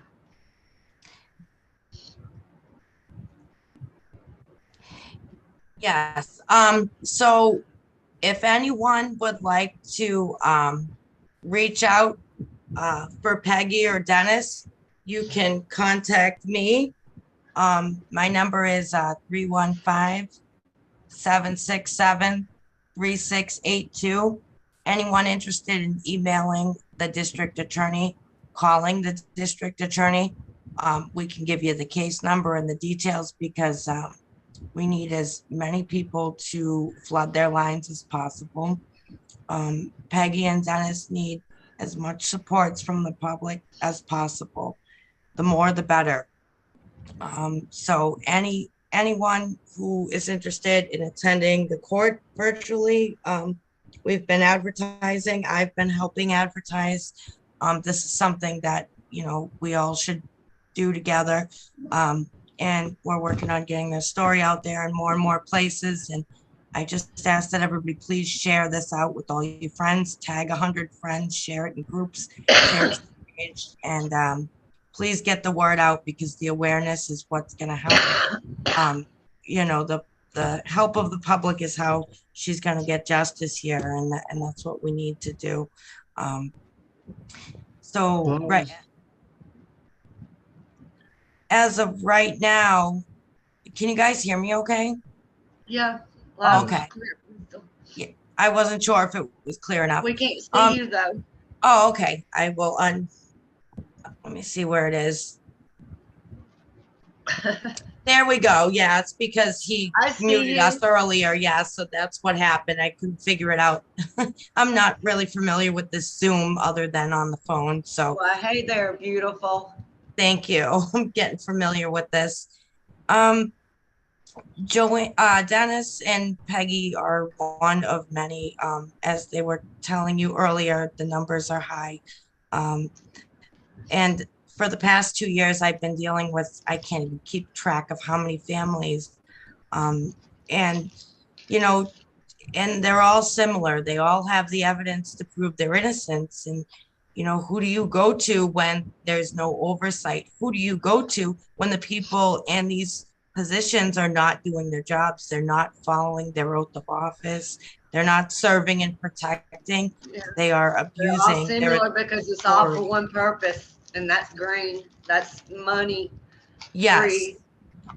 Yes. So if anyone would like to reach out for Peggy or Dennis, you can contact me. My number is 315-767-3682. Anyone interested in emailing the district attorney, calling the district attorney, we can give you the case number and the details, because we need as many people to flood their lines as possible. Peggy and Dennis need as much support from the public as possible. The more, the better. So anyone who is interested in attending the court virtually, we've been advertising. I've been helping advertise. This is something that, you know, we all should do together. And we're working on getting the story out there in more and more places. And I just ask that everybody please share this out with all your friends, tag 100 friends, share it in groups, share it and please get the word out, because the awareness is what's going to help. You know, the help of the public is how she's going to get justice here. And that's what we need to do. Right. As of right now, can you guys hear me okay? Yeah. Okay. Yeah, I wasn't sure if it was clear enough. We can't see you though. Oh, okay. I will let me see where it is. There we go. Yeah, it's because he muted us earlier. Yeah, so that's what happened. I couldn't figure it out. I'm not really familiar with this Zoom other than on the phone. So well, hey there, beautiful. Thank you. I'm getting familiar with this. Dennis and Peggy are one of many. As they were telling you earlier, the numbers are high. And for the past 2 years, I've been dealing with, I can't even keep track of how many families. And, you know, and they're all similar. They all have the evidence to prove their innocence. And, you know, who do you go to when there's no oversight? Who do you go to when the people in these positions are not doing their jobs? They're not following their oath of office. They're not serving and protecting. Yeah. They are abusing. They're all similar because it's all for one purpose, and that's green. That's money. Yes. Free.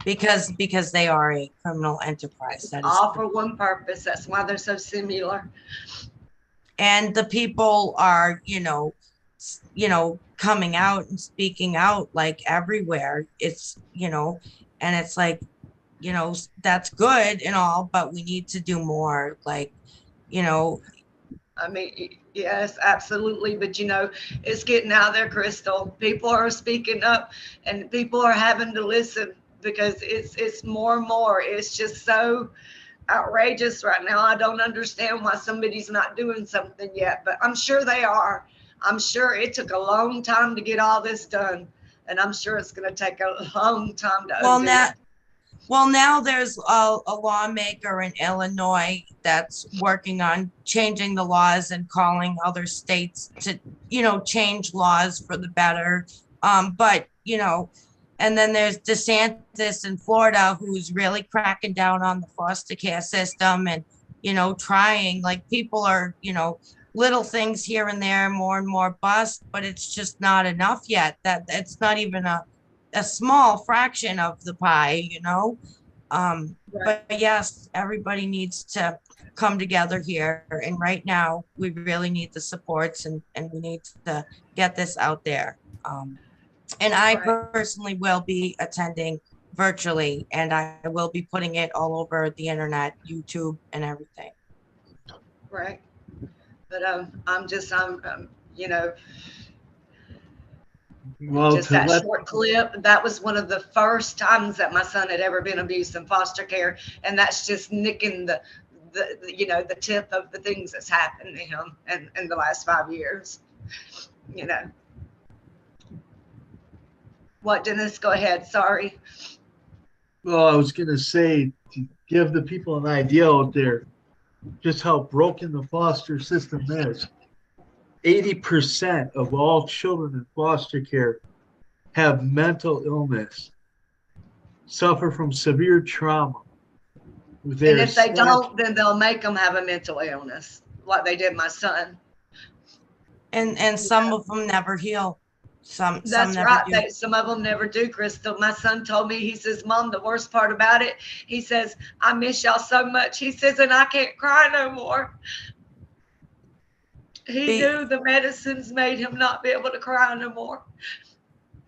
Because they are a criminal enterprise. That is all for one purpose. That's why they're so similar. And the people are, you know, coming out and speaking out like everywhere. It's, you know, and it's like, you know, that's good and all, but we need to do more. Like, you know, I mean, yes, absolutely. But, you know, it's getting out there, Crystal. People are speaking up and people are having to listen, because it's more and more. It's just so outrageous right now. I don't understand why somebody's not doing something yet, but I'm sure they are. I'm sure it took a long time to get all this done, and I'm sure it's going to take a long time to undo it. Well, now there's a lawmaker in Illinois that's working on changing the laws and calling other states to, you know, change laws for the better. But, you know, and then there's DeSantis in Florida, who's really cracking down on the foster care system and, you know, trying, like, people are, you know, little things here and there, more and more bust, but it's just not enough yet. That it's not even a small fraction of the pie, you know? But yes, everybody needs to come together here. And right now, we really need the supports and we need to get this out there. And I personally will be attending virtually, and I will be putting it all over the internet, YouTube, and everything. Right. But I'm you know, Well, just that short clip, that was one of the first times that my son had ever been abused in foster care. And that's just nicking the you know, the tip of the things that's happened to him in the last 5 years, you know. What, Dennis? Go ahead. Sorry. Well, I was going to say, to give the people an idea out there just how broken the foster system is. 80% of all children in foster care have mental illness, suffer from severe trauma. And if they don't, then they'll make them have a mental illness, like they did my son. And some of them never heal. That's some never right. do. Some of them never do, Crystal. My son told me, he says, Mom, the worst part about it, he says, I miss y'all so much. He says, and I can't cry no more. He knew the medicines made him not be able to cry no more.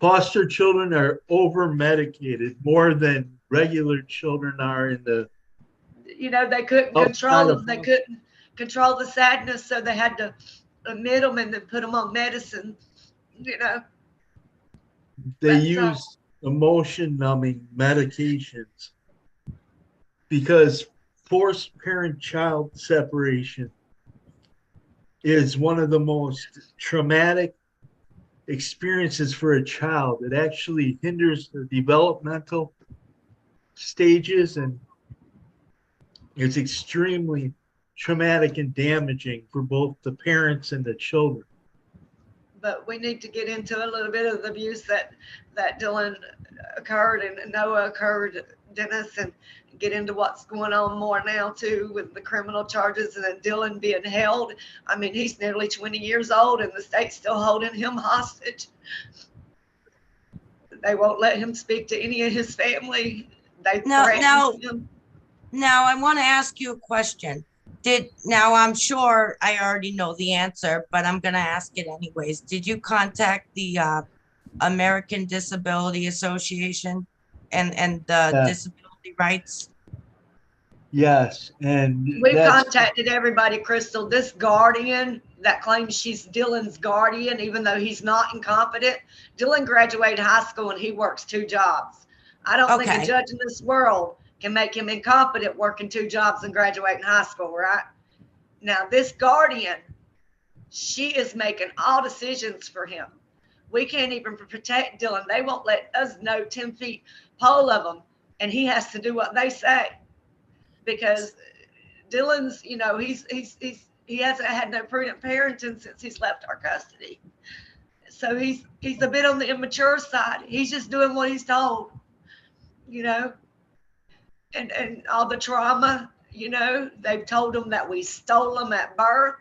Foster children are over medicated more than regular children are in the. You know, they couldn't control them. They couldn't control the sadness, so they had to admit them and then put them on medicine. You know, they use emotion numbing medications because forced parent-child separation is one of the most traumatic experiences for a child. It actually hinders the developmental stages, and it's extremely traumatic and damaging for both the parents and the children. But we need to get into a little bit of the abuse that Dylan occurred and Noah occurred, Dennis, and get into what's going on more now too with the criminal charges and then Dylan being held. I mean, he's nearly 20 years old and the state's still holding him hostage. They won't let him speak to any of his family. They threatened him. Now I want to ask you a question. Now I'm sure I already know the answer, but I'm going to ask it anyways. Did you contact the American Disability Association and the disability rights? Yes, and we've contacted everybody, Crystal. This guardian that claims she's Dylan's guardian, even though he's not incompetent. Dylan graduated high school and he works 2 jobs. I don't think a judge in this world can make him incompetent working 2 jobs and graduating high school, right? Now, this guardian, she is making all decisions for him. We can't even protect Dylan. They won't let us know 10 feet pole of him, and he has to do what they say. Because Dylan's, you know, he hasn't had no prudent parenting since he's left our custody. So he's a bit on the immature side. He's just doing what he's told, you know. And all the trauma, you know, they've told him that we stole him at birth.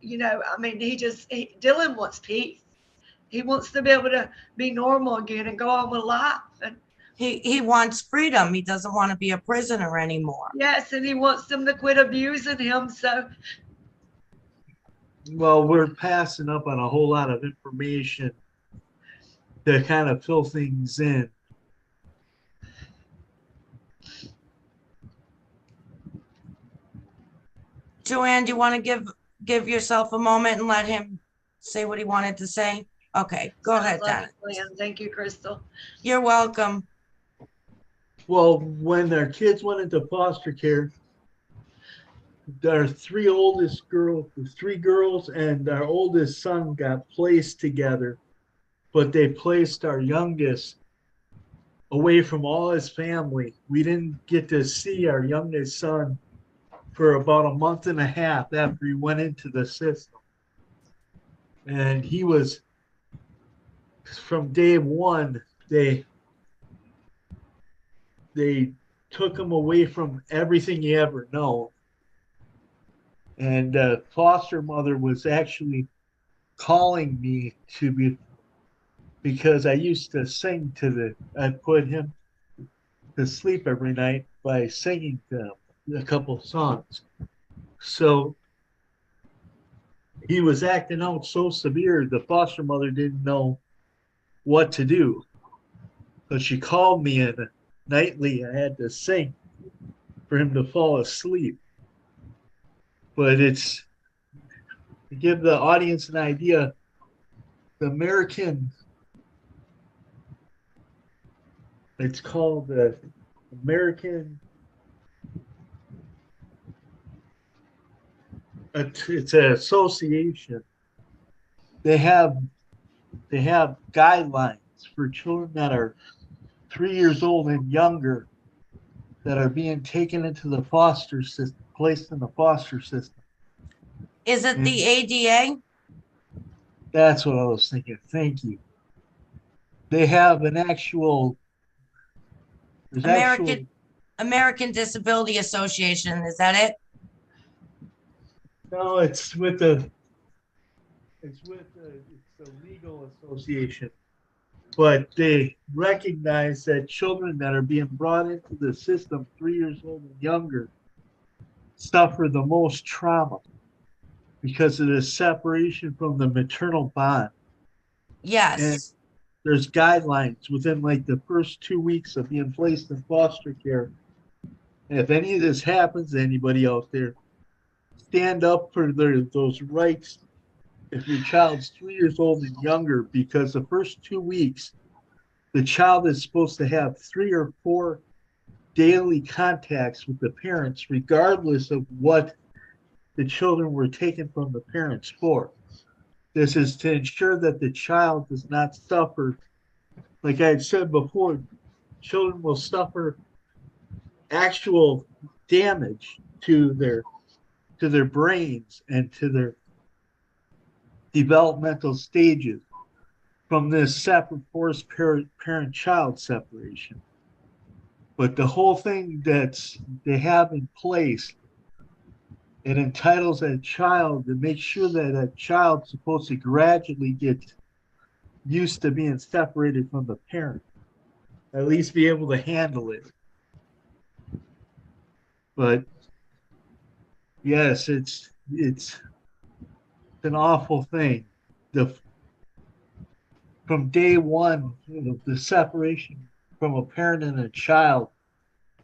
You know, I mean, Dylan wants peace. He wants to be able to be normal again and go on with life. And he wants freedom. He doesn't want to be a prisoner anymore. Yes, and he wants them to quit abusing him. So, well, we're passing up on a whole lot of information to kind of fill things in. Joanne, do you want to give yourself a moment and let him say what he wanted to say? Okay, go ahead, Dan. Thank you, Crystal. You're welcome. Well, when our kids went into foster care, our 3 oldest girls, the 3 girls and our oldest son got placed together, but they placed our youngest away from all his family. We didn't get to see our youngest son for about a month and a half after he went into the system. And he was, from day one, they took him away from everything he ever known. And the foster mother was actually calling me because I used to sing I put him to sleep every night by singing to him a couple songs. So he was acting out so severe, the foster mother didn't know what to do. So she called me, and nightly I had to sing for him to fall asleep. But it's to give the audience an idea, the it's called the American, it's an association. They have guidelines for children that are 3 years old and younger that are being taken into the foster system, placed in the foster system. Is it the ADA? That's what I was thinking. Thank you. They have an actual, American Disability Association, is that it? No, it's the legal association. But they recognize that children that are being brought into the system 3 years old and younger suffer the most trauma because of the separation from the maternal bond. Yes. And there's guidelines within like the first 2 weeks of being placed in foster care. And if any of this happens to anybody out there, stand up for those rights if your child's 3 years old and younger, because the first 2 weeks, the child is supposed to have 3 or 4 daily contacts with the parents, regardless of what the children were taken from the parents for. This is to ensure that the child does not suffer. Like I had said before, children will suffer actual damage to their brains and to their developmental stages from this separate forced parent-child separation. But the whole thing that they have in place, it entitles that child to make sure that that child's supposed to gradually get used to being separated from the parent, at least be able to handle it. But yes, it's an awful thing. From day one, the separation from a parent and a child,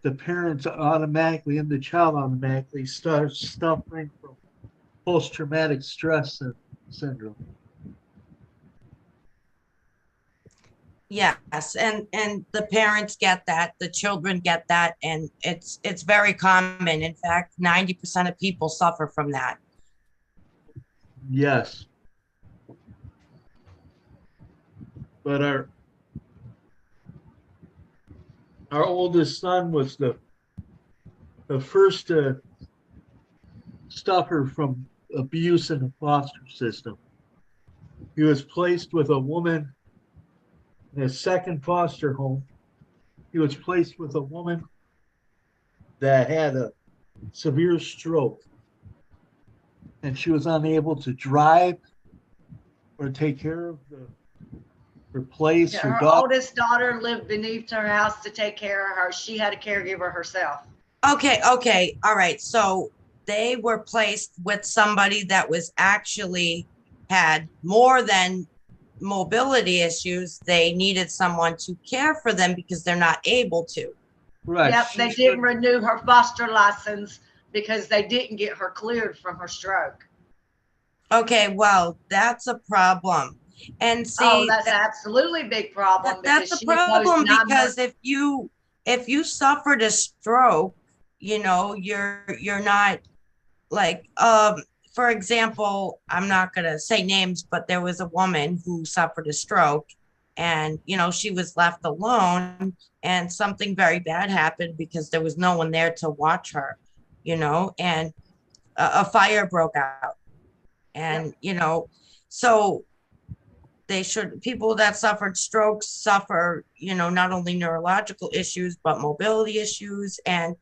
the parents automatically and the child automatically starts suffering from post-traumatic stress syndrome. Yes, and the parents get that, the children get that, and it's very common. In fact, 90% of people suffer from that. Yes. But our oldest son was the first to suffer from abuse in the foster system. He was placed with a woman in a second foster home. He was placed with a woman that had a severe stroke, and she was unable to drive or take care of her place. Her oldest daughter lived beneath her house to take care of her. She had a caregiver herself. Okay, all right. So they were placed with somebody that was actually had more than mobility issues. They needed someone to care for them because they're not able to. Right. Yep, they didn't renew her foster license because they didn't get her cleared from her stroke. Okay, well, that's a problem. And see, oh, that's absolutely a big problem. That's a problem because if you suffered a stroke, you know, you're not like, for example, I'm not going to say names, but there was a woman who suffered a stroke and, you know, she was left alone and something very bad happened because there was no one there to watch her, you know, and a fire broke out and, you know, so people that suffered strokes suffer, you know, not only neurological issues, but mobility issues. And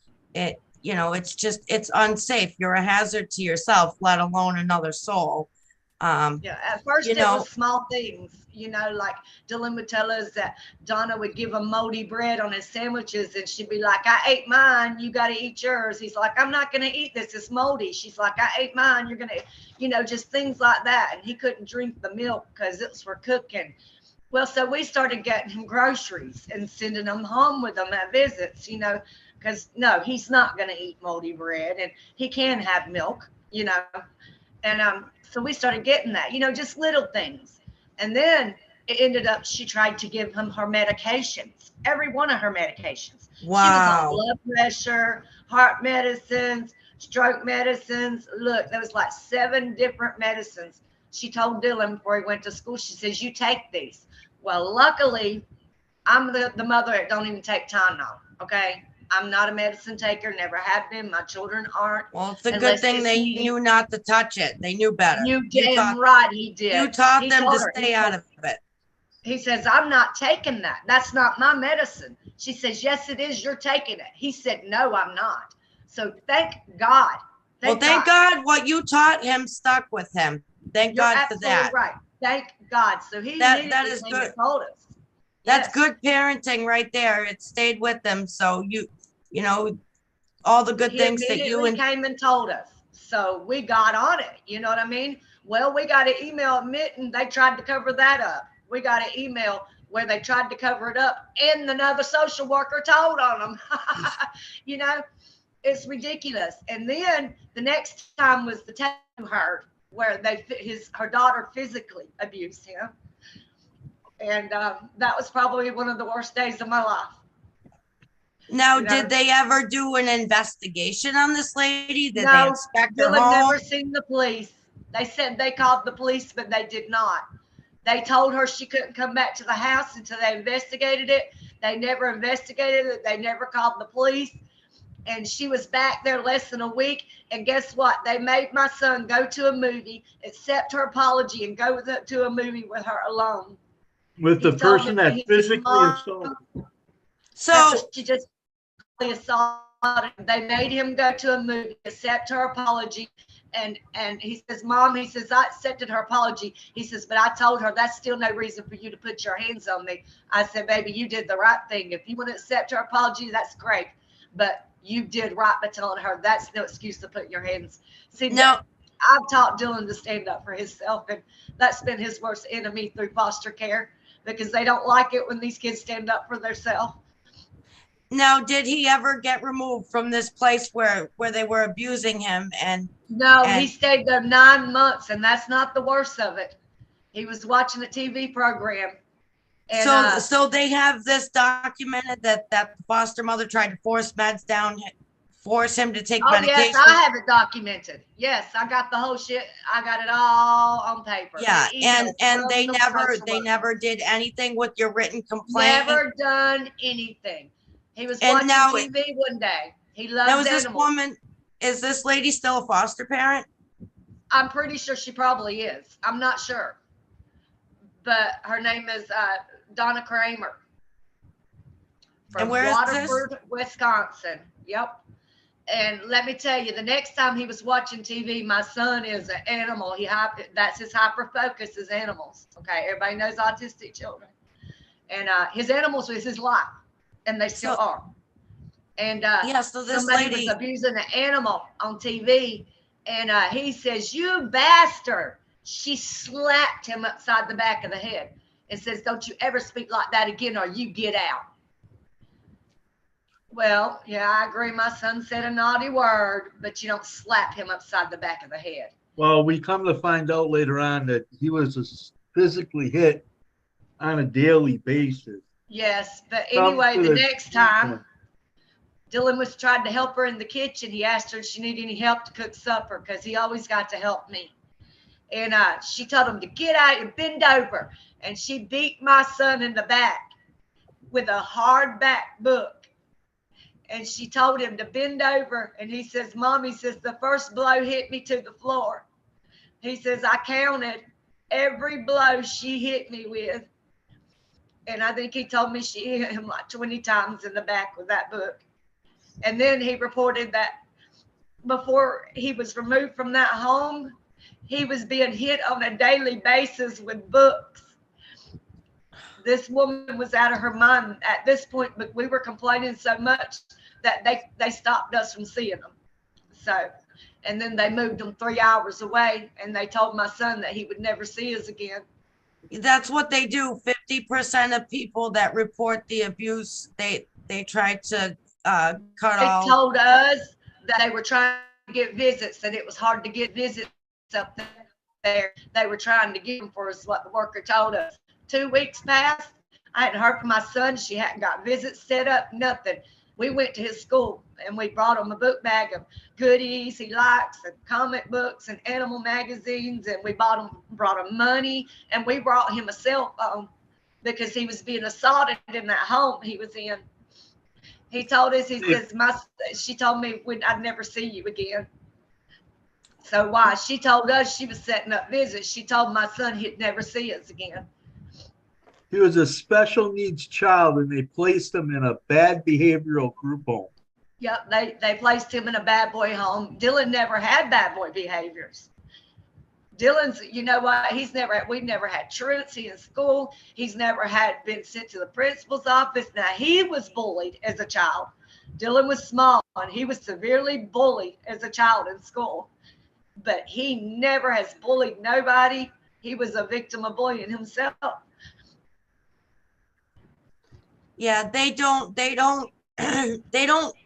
you know, it's unsafe. You're a hazard to yourself, let alone another soul. Yeah, at first You it know, was small things, like Dylan would tell us that Donna would give him moldy bread on his sandwiches, and she'd be like, I ate mine, you got to eat yours. He's like, I'm not going to eat this, it's moldy. She's like, I ate mine, you're going to, just things like that. And he couldn't drink the milk because it was for cooking. Well, so we started getting him groceries and sending them home with them at visits, because no, he's not going to eat moldy bread, and he can have milk, and so we started getting that, just little things. And then it ended up, she tried to give him her medications, every one of her medications. wow. She was on blood pressure, heart medicines, stroke medicines. Look, there was like 7 different medicines. She told Dylan before he went to school, she says, you take these. Well, luckily, I'm the mother that don't even take Tylenol, okay? I'm not a medicine taker, never have been. My children aren't. Well, it's a good thing they knew not to touch it. They knew better. You damn right he did. You taught He them told to her, stay out of it. He says, I'm not taking that. That's not my medicine. She says, yes, it is. You're taking it. He said, no, I'm not. So thank God. Thank God what you taught him stuck with him. Thank You're God for that. Right. Thank God. So he that is came good. and told us. That's good parenting right there. It stayed with them. So you know, all the good things that you and came and told us. So we got on it. You know what I mean? Well, we got an email admitting they tried to cover that up. We got an email where they tried to cover it up, and another social worker told on them. It's ridiculous. And then the next time was the tattoo heard where her daughter physically abused him. And that was probably one of the worst days of my life. Now, did they ever do an investigation on this lady? Did no, they inspect her Dylan home? never seen the police. They said they called the police, but they did not. They told her she couldn't come back to the house until they investigated it. They never investigated it. They never called the police. And she was back there less than a week. And guess what? They made my son go to a movie, accept her apology, and go to a movie with her alone. With the person that physically assaulted. So she just assaulted. They made him go to a movie, accept her apology. And he says, Mom, he says, I accepted her apology. He says, but I told her that's still no reason for you to put your hands on me. I said, baby, you did the right thing. If you want to accept her apology, that's great. But you did right by telling her that's no excuse to put your hands. See, now I've taught Dylan to stand up for himself, and that's been his worst enemy through foster care, because they don't like it when these kids stand up for themselves. Now, did he ever get removed from this place where they were abusing him? No, he stayed there 9 months, and that's not the worst of it. He was watching a TV program. And, so they have this documented that the foster mother tried to force meds down, force him to take medication. Yes, I have it documented. Yes, I got the whole shit. I got it all on paper. Yeah, and they never did anything with your written complaint. Never done anything. He was watching TV one day. He loves animals. Is this lady still a foster parent? I'm pretty sure she probably is. I'm not sure. But her name is Donna Kramer. From and where is Waterford, Wisconsin. Yep. And let me tell you, the next time he was watching TV, my son is an animal. That's his hyper focus is animals. Okay, everybody knows autistic children. And his animals was his life. And they still are. And so this somebody was abusing an animal on TV, and he says, "You bastard!" She slapped him upside the back of the head and says, "Don't you ever speak like that again, or you get out." Well, yeah, I agree. My son said a naughty word, but you don't slap him upside the back of the head. Well, we come to find out later on that he was physically hit on a daily basis. Yes, but anyway, the next time Dylan was trying to help her in the kitchen, he asked her if she needed any help to cook supper, because he always got to help me. And she told him to get out and bend over. And she beat my son in the back with a hardback book. And she told him to bend over. And he says, Mom, he says, the first blow hit me to the floor. He says, I counted every blow she hit me with. And I think he told me she hit him like 20 times in the back with that book. And then he reported that before he was removed from that home, he was being hit on a daily basis with books. This woman was out of her mind at this point, but we were complaining so much that they stopped us from seeing them. So, and then they moved them 3 hours away, and they told my son that he would never see us again. That's what they do. 50% of people that report the abuse, they try to cut They off. told us that they were trying to get visits, and it was hard to get visits up there. They were trying to get them for us, what the worker told us. 2 weeks passed. I hadn't heard from my son. She hadn't got visits set up, nothing. We went to his school and we brought him a book bag of goodies he likes and comic books and animal magazines, and we brought him money, and we brought him a cell phone because he was being assaulted in that home he was in. He told us, he says, she told me I'd never see you again. So why? She told us she was setting up visits. She told my son he'd never see us again. He was a special needs child, and they placed him in a bad behavioral group home. Yep, they placed him in a bad boy home. Dylan never had bad boy behaviors. Dylan's, you know what? We've never had truancy in school. He's never been sent to the principal's office. Now, he was bullied as a child. Dylan was small, and he was severely bullied as a child in school. But he never has bullied nobody. He was a victim of bullying himself. Yeah, they don't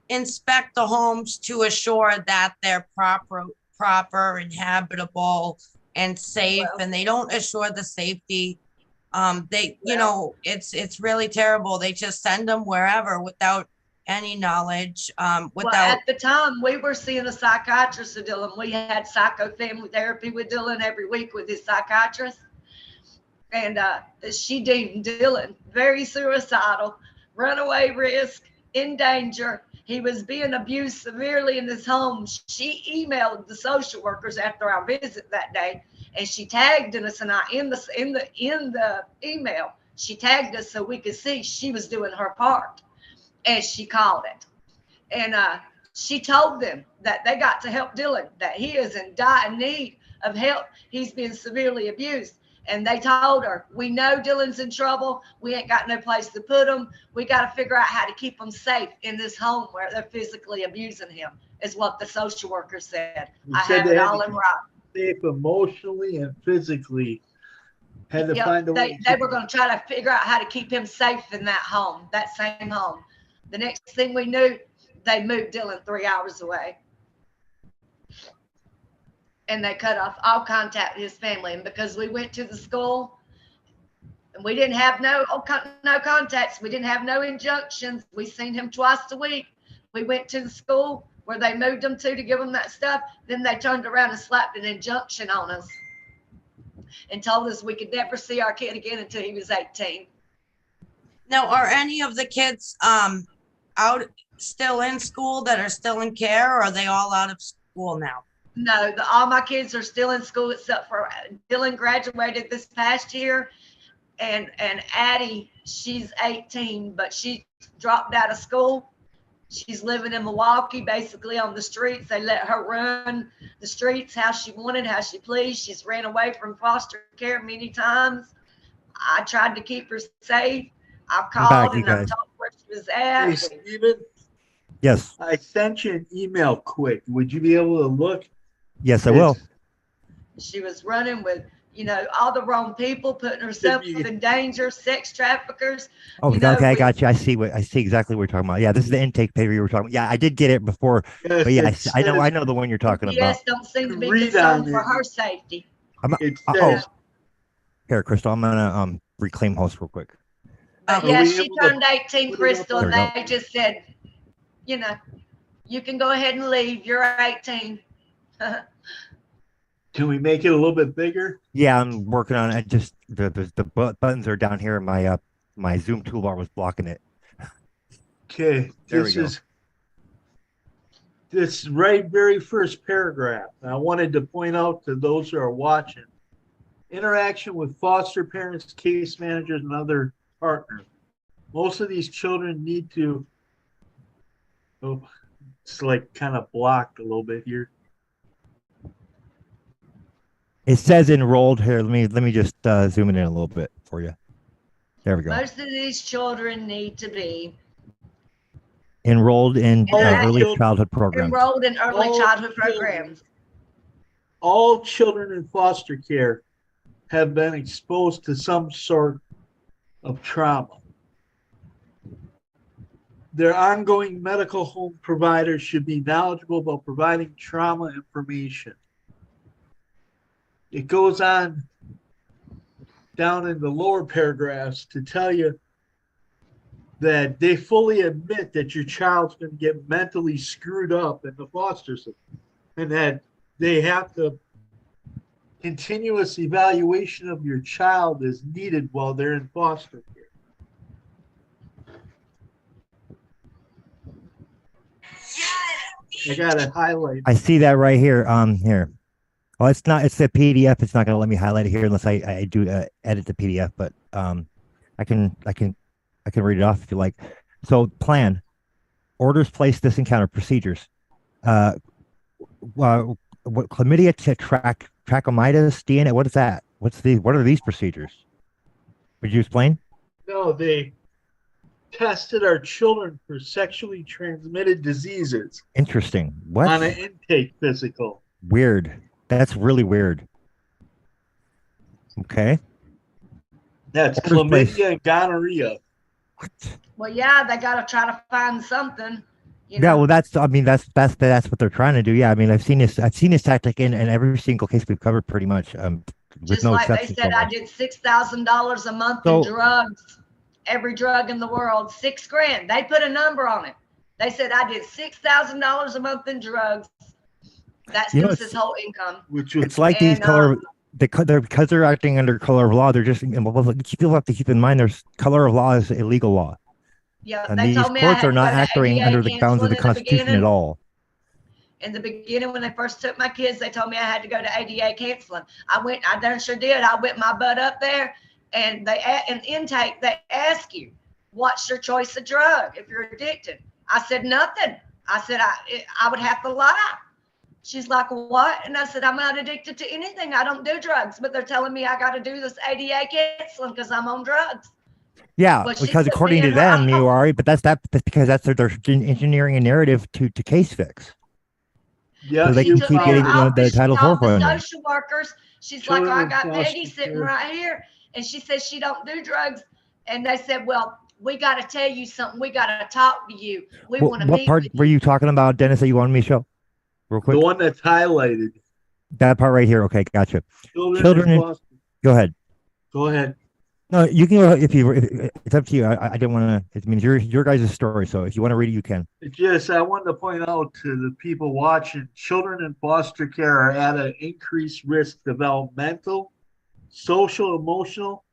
inspect the homes to assure that they're proper and habitable and safe, and they don't assure the safety. You know, it's really terrible. They just send them wherever without any knowledge. Well, at the time we were seeing a psychiatrist with Dylan. We had psychofamily therapy with Dylan every week with his psychiatrist. And she deemed Dylan very suicidal, runaway risk, in danger. He was being abused severely in his home. She emailed the social workers after our visit that day, and she tagged us and in the email. She tagged us so we could see she was doing her part, as she called it. And she told them that they got to help Dylan, that he is in dire need of help. He's been severely abused. And they told her, we know Dylan's in trouble. We ain't got no place to put him. We got to figure out how to keep him safe in this home where they're physically abusing him, is what the social worker said. I have it all in writing. Safe emotionally and physically. Had to find a way. They were going to try to figure out how to keep him safe in that home, that same home. The next thing we knew, they moved Dylan 3 hours away. And they cut off all contact with his family. And because we went to the school and we didn't have no contacts, we didn't have no injunctions. We seen him twice a week. We went to the school where they moved him to give him that stuff. Then they turned around and slapped an injunction on us and told us we could never see our kid again until he was 18. Now, are any of the kids out still in school that are still in care, or are they all out of school now? No, all my kids are still in school except for Dylan graduated this past year, and Addie, she's 18, but she dropped out of school. She's living in Milwaukee, basically on the streets. They let her run the streets how she wanted, how she pleased. She's ran away from foster care many times. I tried to keep her safe. I've called and I've told her where she was at. Hey, Steven? Yes. I sent you an email quick. Would you be able to look? Yes, I will. She was running with, all the wrong people, putting herself in danger, sex traffickers. Oh, okay, I got you. I see exactly what you're talking about. Yeah, this is the intake paper you were talking about. Yeah, I did get it before, but yeah, I know the one you're talking about. Yes, don't seem to be concerned for her safety. Here, Crystal, I'm gonna reclaim host real quick. Yeah, she turned 18, Crystal, and they just said, you can go ahead and leave. You're 18. Can we make it a little bit bigger? Yeah, I'm working on it. Just the buttons are down here, and my Zoom toolbar was blocking it. Okay, this very first paragraph. I wanted to point out to those who are watching: interaction with foster parents, case managers, and other partners. Most of these children need to. It's like kind of blocked a little bit here. It says enrolled here. Let me just zoom it in a little bit for you. There we go. Most of these children need to be Enrolled in early children- childhood programs. enrolled in early All childhood children. programs. All children in foster care have been exposed to some sort of trauma. Their ongoing medical home providers should be knowledgeable about providing trauma information. It goes on down in the lower paragraphs to tell you that they fully admit that your child's going to get mentally screwed up in the foster system, and that they have to continuous evaluation of your child is needed while they're in foster care. I got to highlight. I see that right here. Here. Oh, it's not. It's a PDF. It's not going to let me highlight it here unless I do edit the PDF. But I can read it off if you like. So plan, orders placed this encounter, procedures. What chlamydia to trachomitis DNA? What is that? What are these procedures? Would you explain? No, they tested our children for sexually transmitted diseases Interesting. What? on an intake physical. Weird. That's really weird. Okay. That's Orders placed. chlamydia and gonorrhea. What? Well, yeah, they got to try to find something. You Yeah, know? well, that's what they're trying to do. Yeah, I mean, I've seen this tactic in every single case we've covered pretty much, with Just no like they exceptions. said, I did $6,000 a month So- in drugs, every drug in the world, $6,000. They put a number on it. They said I did $6,000 a month in drugs. That's You know, just his whole income. Which was It's like these And, because they're acting under color of law. They're just people have to keep in mind there's color of law is illegal law, Yeah, and they these told me I courts had are to not go to acting ADA under the bounds of the counseling in the Constitution at beginning. all. In the beginning, when they first took my kids, they told me I had to go to ADA counseling. I done sure did. I went my butt up there, and in intake, they ask you, what's your choice of drug if you're addicted? I said, nothing. I said, I would have to lie. She's like, what? And I said, I'm not addicted to anything. I don't do drugs, but they're telling me I got to do this ADA counseling because I'm on drugs. Yeah, Well, she because put according me to in her them, you house. are, but that's because they're engineering a narrative to case fix. yeah, So they She can took keep me in her getting the office. She Title called IV the funding. social workers. She's Children like, I in got foster Peggy sitting care. right here. And she says she don't do drugs. And they said, well, we got to tell you something. We got to talk to you. We want to What meet part with were you talking about, Dennis, that you wanted me to show? Real quick. the one that's highlighted. That part right here. Okay, gotcha. Children in foster. Go ahead. Go ahead. No, you can go if it's up to you. I didn't want to. It means your guys' story. So if you want to read it, you can. I wanted to point out to the people watching, children in foster care are at an increased risk of developmental, social, emotional,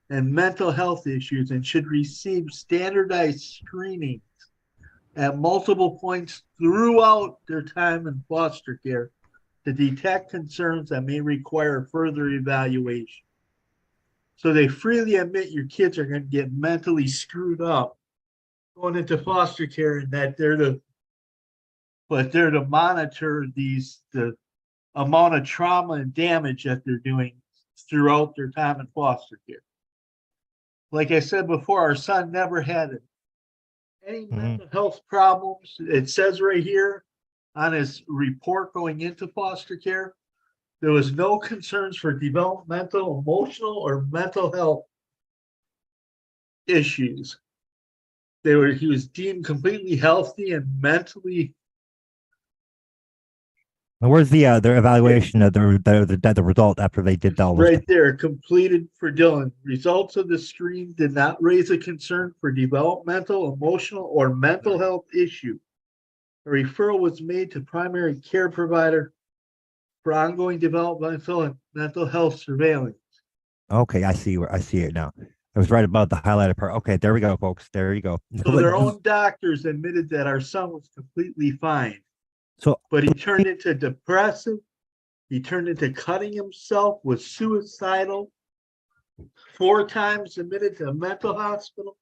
and mental health issues and should receive standardized screenings at multiple points throughout their time in foster care to detect concerns that may require further evaluation. So they freely admit your kids are going to get mentally screwed up going into foster care, and that they're to monitor the amount of trauma and damage that they're doing throughout their time in foster care. Like I said before, our son never had any mental health problems. It says right here on his report going into foster care, there was no concerns for developmental, emotional, or mental health issues. He was deemed completely healthy and mentally. And where's their evaluation of the result after they did all this? Right there, completed for Dylan. Results of the screen did not raise a concern for developmental, emotional, or mental health issue. A referral was made to primary care provider for ongoing developmental and mental health surveillance. Okay, I see it now. It was right above the highlighted part. Okay, there we go, folks. There you go. So their own doctors admitted that our son was completely fine. So, but he turned into depressive. He turned into cutting himself, was suicidal, 4 times admitted to a mental hospital.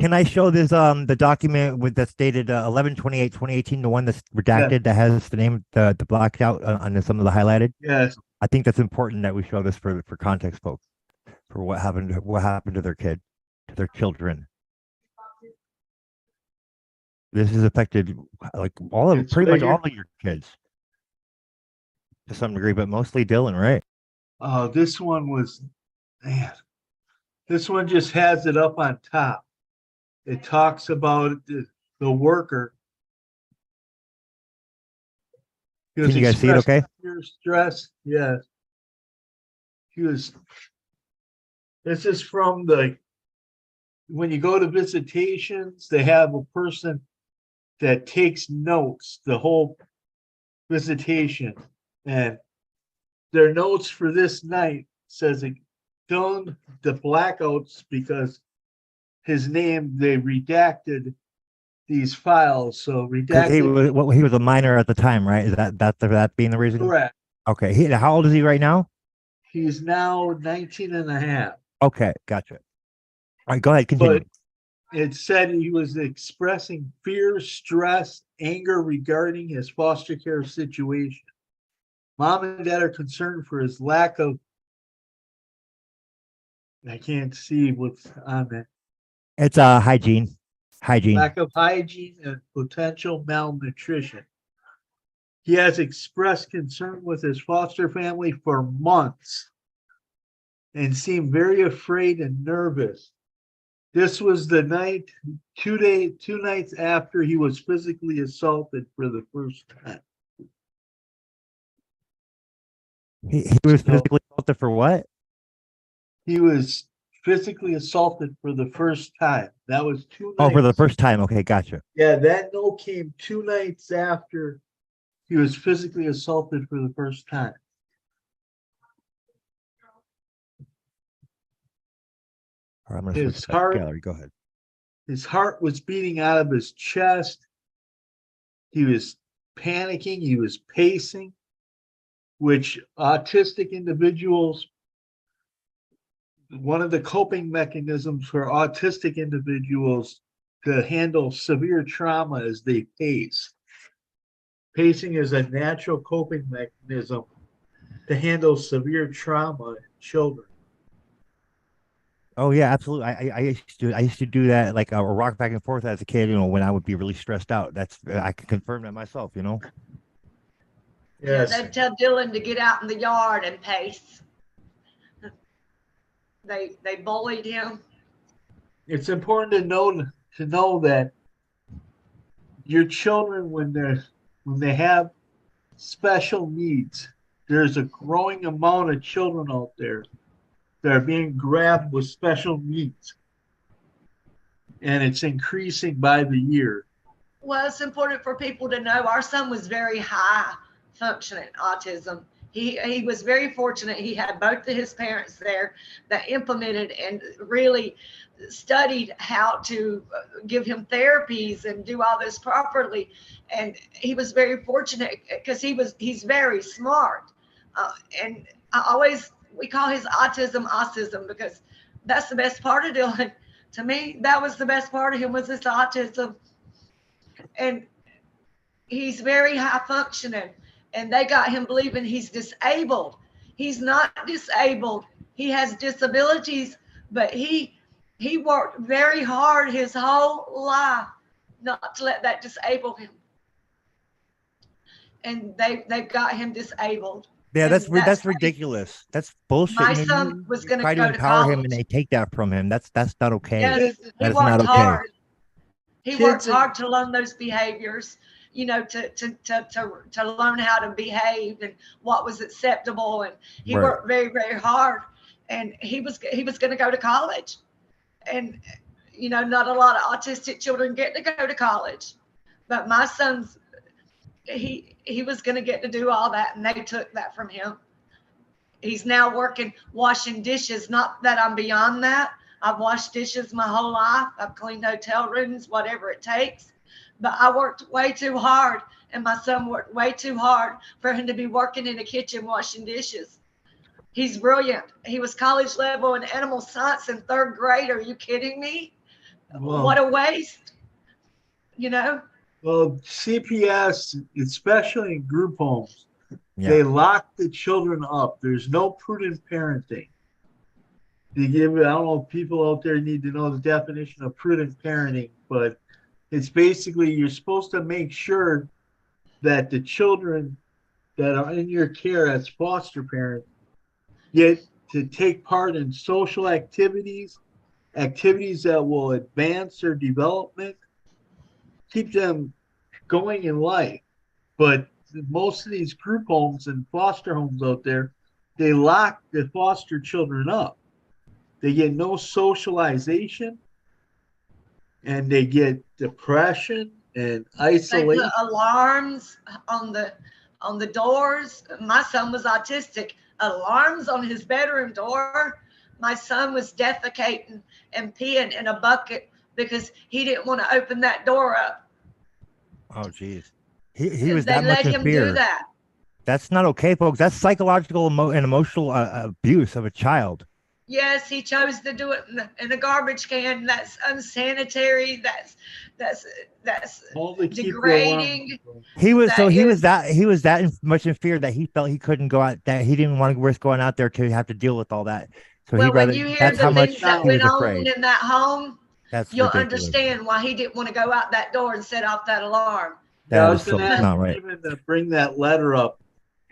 Can I show this the document with that's dated 11/28/2018, the one that's redacted that has the name the blacked out on some of the highlighted? Yes. I think that's important that we show this for context, folks, for what happened to their kid, to their children. This has affected like pretty much all of your kids to some degree, but mostly Dylan, right? This one was, man, this one just has it up on top. It talks about the worker. Can you guys see it okay? Stress, yes. This is from when you go to visitations, they have a person that takes notes the whole visitation, and their notes for this night says it filmed the blackouts because his name, they redacted these files. So redacted. He was a minor at the time, right? Is that being the reason? Correct. Okay. How old is he right now? He's now 19 and a half. Okay, gotcha. All right, go ahead, continue. But it said he was expressing fear, stress, anger regarding his foster care situation. Mom and dad are concerned for his lack of, I can't see what's on it. It's hygiene. Lack of hygiene and potential malnutrition. He has expressed concern with his foster family for months and seemed very afraid and nervous. This was the night, 2 nights after he was physically assaulted for the first time. He was physically assaulted for what? He was physically assaulted for the first time. That was 2 nights. Oh, for the first time. Okay, gotcha. Yeah, that note came 2 nights after he was physically assaulted for the first time. All right, I'm gonna switch to gallery. Go ahead. His heart was beating out of his chest. He was panicking. He was pacing, which autistic individuals, one of the coping mechanisms for autistic individuals to handle severe trauma is they pace. Pacing is a natural coping mechanism to handle severe trauma in children. Oh yeah, absolutely. I used to do that, like rock back and forth as a kid. When I would be really stressed out. I can confirm that myself. Yes. Yeah, they'd tell Dylan to get out in the yard and pace. They bullied him. It's important to know that your children, when they have special needs, there's a growing amount of children out there that are being grabbed with special needs, and it's increasing by the year. Well, it's important for people to know our son was very high functioning autism. He was very fortunate. He had both of his parents there that implemented and really studied how to give him therapies and do all this properly. And he was very fortunate because he's very smart. And we call his autism because that's the best part of Dylan. To me, that was the best part of him, was his autism. And he's very high functioning. And they got him believing he's disabled. He's not disabled. He has disabilities, but he worked very hard his whole life not to let that disable him. And they got him disabled. Yeah, that's ridiculous. That's bullshit. My son was going to try to go empower to him, and they take that from him. That's not okay. Yes, that is not okay. Hard. He worked hard to learn those behaviors. To learn how to behave and what was acceptable, and he worked very, very hard. And he was going to go to college, and not a lot of autistic children get to go to college, but my son's he was going to get to do all that, and they took that from him. He's now working washing dishes. Not that I'm beyond that. I've washed dishes my whole life. I've cleaned hotel rooms, whatever it takes. But I worked way too hard, and my son worked way too hard for him to be working in a kitchen washing dishes. He's brilliant. He was college level in animal science in 3rd grade. Are you kidding me? what a waste, you know? Well, CPS, especially in group homes, Yeah. they lock the children up. There's no prudent parenting. I don't know if people out there need to know the definition of prudent parenting, but it's basically you're supposed to make sure that the children that are in your care as foster parents get to take part in social activities that will advance their development, keep them going in life. But most of these group homes and foster homes out there, they lock the foster children up. They get no socialization, and they get depression and They isolation. put alarms on the doors. My son was autistic. Alarms on his bedroom door. My son was defecating and peeing in a bucket because he didn't want to open that door up. Oh, geez. He was They that much let in him fear. do that. That's not okay, folks. That's psychological and emotional abuse of a child. Yes, he chose to do it in the garbage can. That's unsanitary. That's All to keep the degrading. alarm. He was That he was that much in fear that he felt he couldn't go out, that he didn't want to risk going out there to have to deal with all that. So Well, he'd rather. when you hear That's how the much things that he was went on afraid. in that home, That's you'll ridiculous. understand why he didn't want to go out that door and set off that alarm. Yeah, I That was is so going to ask not right. Stephen to bring that letter up.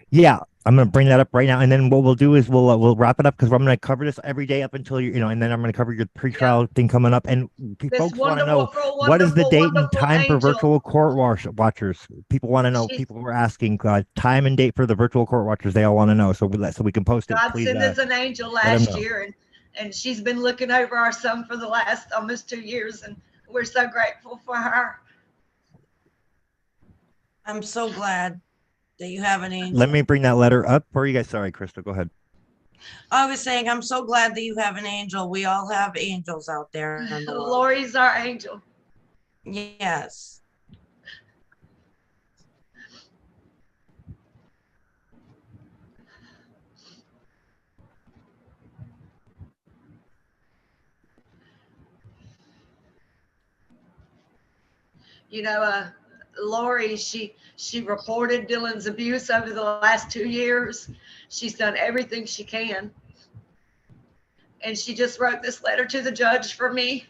Yeah, I'm gonna bring that up right now, and then what we'll do is we'll wrap it up because I'm gonna cover this every day up until and then I'm gonna cover your pretrial thing coming up, and folks want to know what is the date and time for virtual court watchers. People want to know. People were asking time and date for the virtual court watchers. They all want to know, so we can post it. God Please, sent us an angel last year, and she's been looking over our son for the last almost 2 years, and we're so grateful for her. I'm so glad that you have an angel. Let me bring that letter up for you guys. Sorry, Crystal, go ahead. I was saying, I'm so glad that you have an angel. We all have angels out there in the world. Lori's our angel. Yes. Lori, she reported Dylan's abuse over the last 2 years. She's done everything she can. And she just wrote this letter to the judge for me.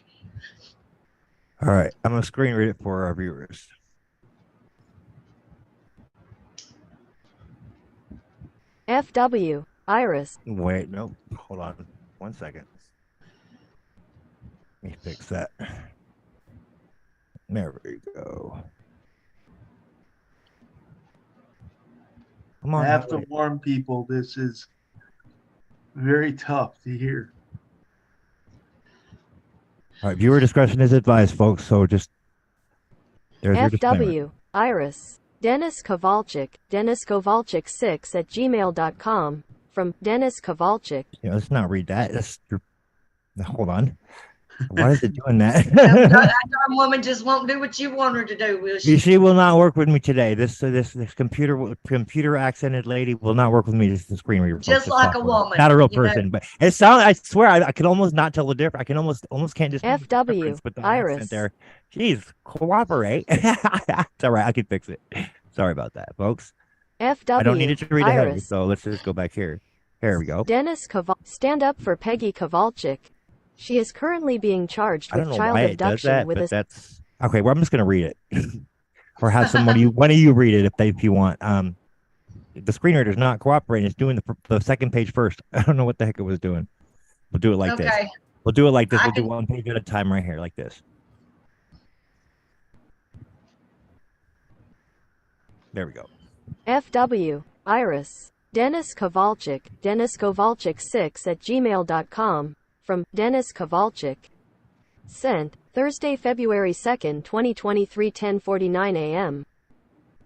All right, I'm going to screen read it for our viewers. FW, Iris. Wait, no, hold on 1 second. Let me fix that. There we go. Come on. I have to warn people, this is very tough to hear. All right, viewer discretion is advised, folks. So just there's your disclaimer. FW, Iris. Dennis Kowalczyk, DennisKowalczyk6@gmail.com. From Dennis Kowalczyk. Yeah, let's not read that. Hold on. Why is it doing that? That dumb woman just won't do what you want her to do, will she? She will not work with me today. This computer accented lady will not work with me. This is the screen reader. Just like a woman. Not a real person, but it sounds. I swear, I can almost not tell the difference. I can almost can't just FW, with the Iris. accent there. Jeez, cooperate. It's all right. I can fix it. Sorry about that, folks. FW, I don't need it to read ahead, Iris. so let's just go back here. Here we go. Dennis Kowalczyk. Stand up for Peggy Kowalczyk. She is currently being charged I don't with know child why it does abduction that, with but that's okay. Well, I'm just gonna read it, or have one of you read it if you want. The screen reader is not cooperating. It's doing the second page first. I don't know what the heck it was doing. We'll do it like this. We'll do it like this. We'll do one page at a time right here, like this. There we go. FW, Iris. Dennis Kowalczyk, DennisKowalczyk6@gmail.com. From Dennis Kowalczyk. Sent Thursday, February 2nd, 2023, 10:49 a.m.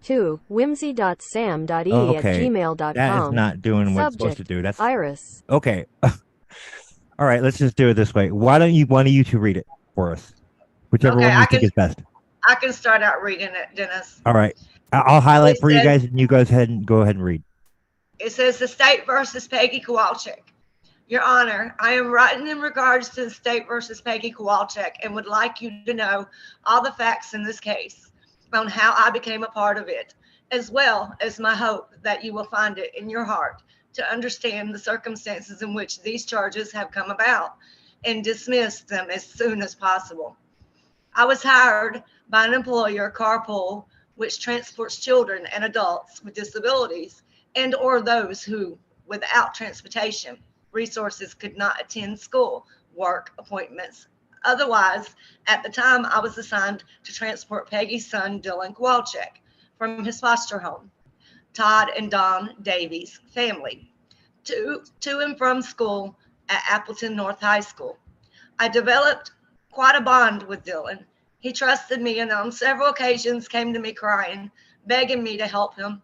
to whimsy.sam.e@gmail.com. That is not doing what it's supposed to do. That's Iris. Okay. All right, let's just do it this way. Why don't one of you two read it for us? Whichever one you think is best. I can start out reading it, Dennis. All right. I'll highlight for you guys, and you guys go ahead and read. It says the state versus Peggy Kowalczyk. Your Honor, I am writing in regards to the state versus Peggy Kowalczyk and would like you to know all the facts in this case on how I became a part of it, as well as my hope that you will find it in your heart to understand the circumstances in which these charges have come about and dismiss them as soon as possible. I was hired by an employer, Carpool, which transports children and adults with disabilities and or those who, without transportation resources, could not attend school, work, appointments. Otherwise, at the time, I was assigned to transport Peggy's son, Dylan Kowalczyk, from his foster home, Todd and Don Davies family, to and from school at Appleton North High School. I developed quite a bond with Dylan. He trusted me and on several occasions came to me crying, begging me to help him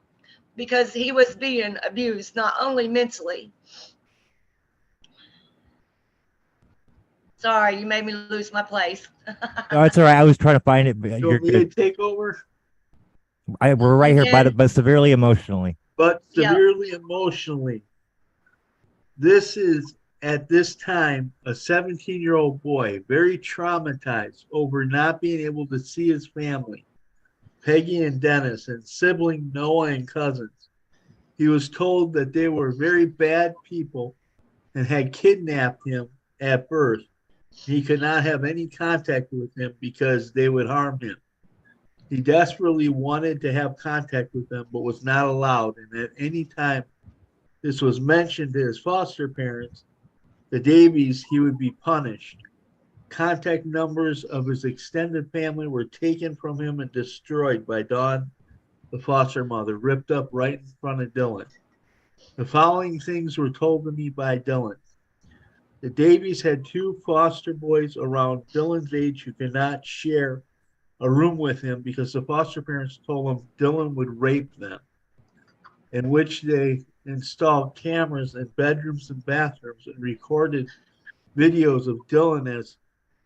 because he was being abused, not only mentally. Sorry, you made me lose my place. No, it's all right. I was trying to find it. But You you're want me to good. take over? We're right here, Okay. but severely emotionally. But Yeah. severely emotionally. This is, at this time, a 17-year-old boy, very traumatized over not being able to see his family, Peggy and Dennis, and sibling Noah and cousins. He was told that they were very bad people and had kidnapped him at birth. He could not have any contact with him because they would harm him. He desperately wanted to have contact with them, but was not allowed. And at any time this was mentioned to his foster parents, the Davies, he would be punished. Contact numbers of his extended family were taken from him and destroyed by Dawn, the foster mother, ripped up right in front of Dylan. The following things were told to me by Dylan. The Davies had two foster boys around Dylan's age who could not share a room with him because the foster parents told them Dylan would rape them, in which they installed cameras in bedrooms and bathrooms and recorded videos of Dylan as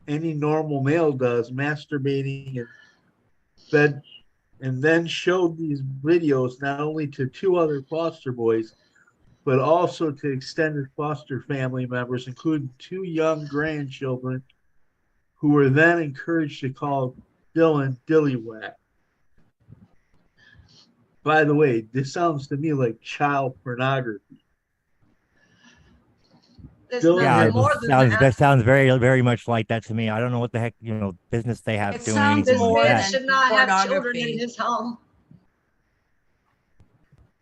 any normal male does, masturbating in bed, and then showed these videos not only to two other foster boys, but also to extended foster family members, including two young grandchildren who were then encouraged to call Dylan Dillywhack. By the way, this sounds to me like child pornography. There's Dylan Yeah, nothing had- more than that that. sounds very, very much like that to me. I don't know what the heck, business they have It doing sounds anything This more like man that. than should not have children pornography. in his home.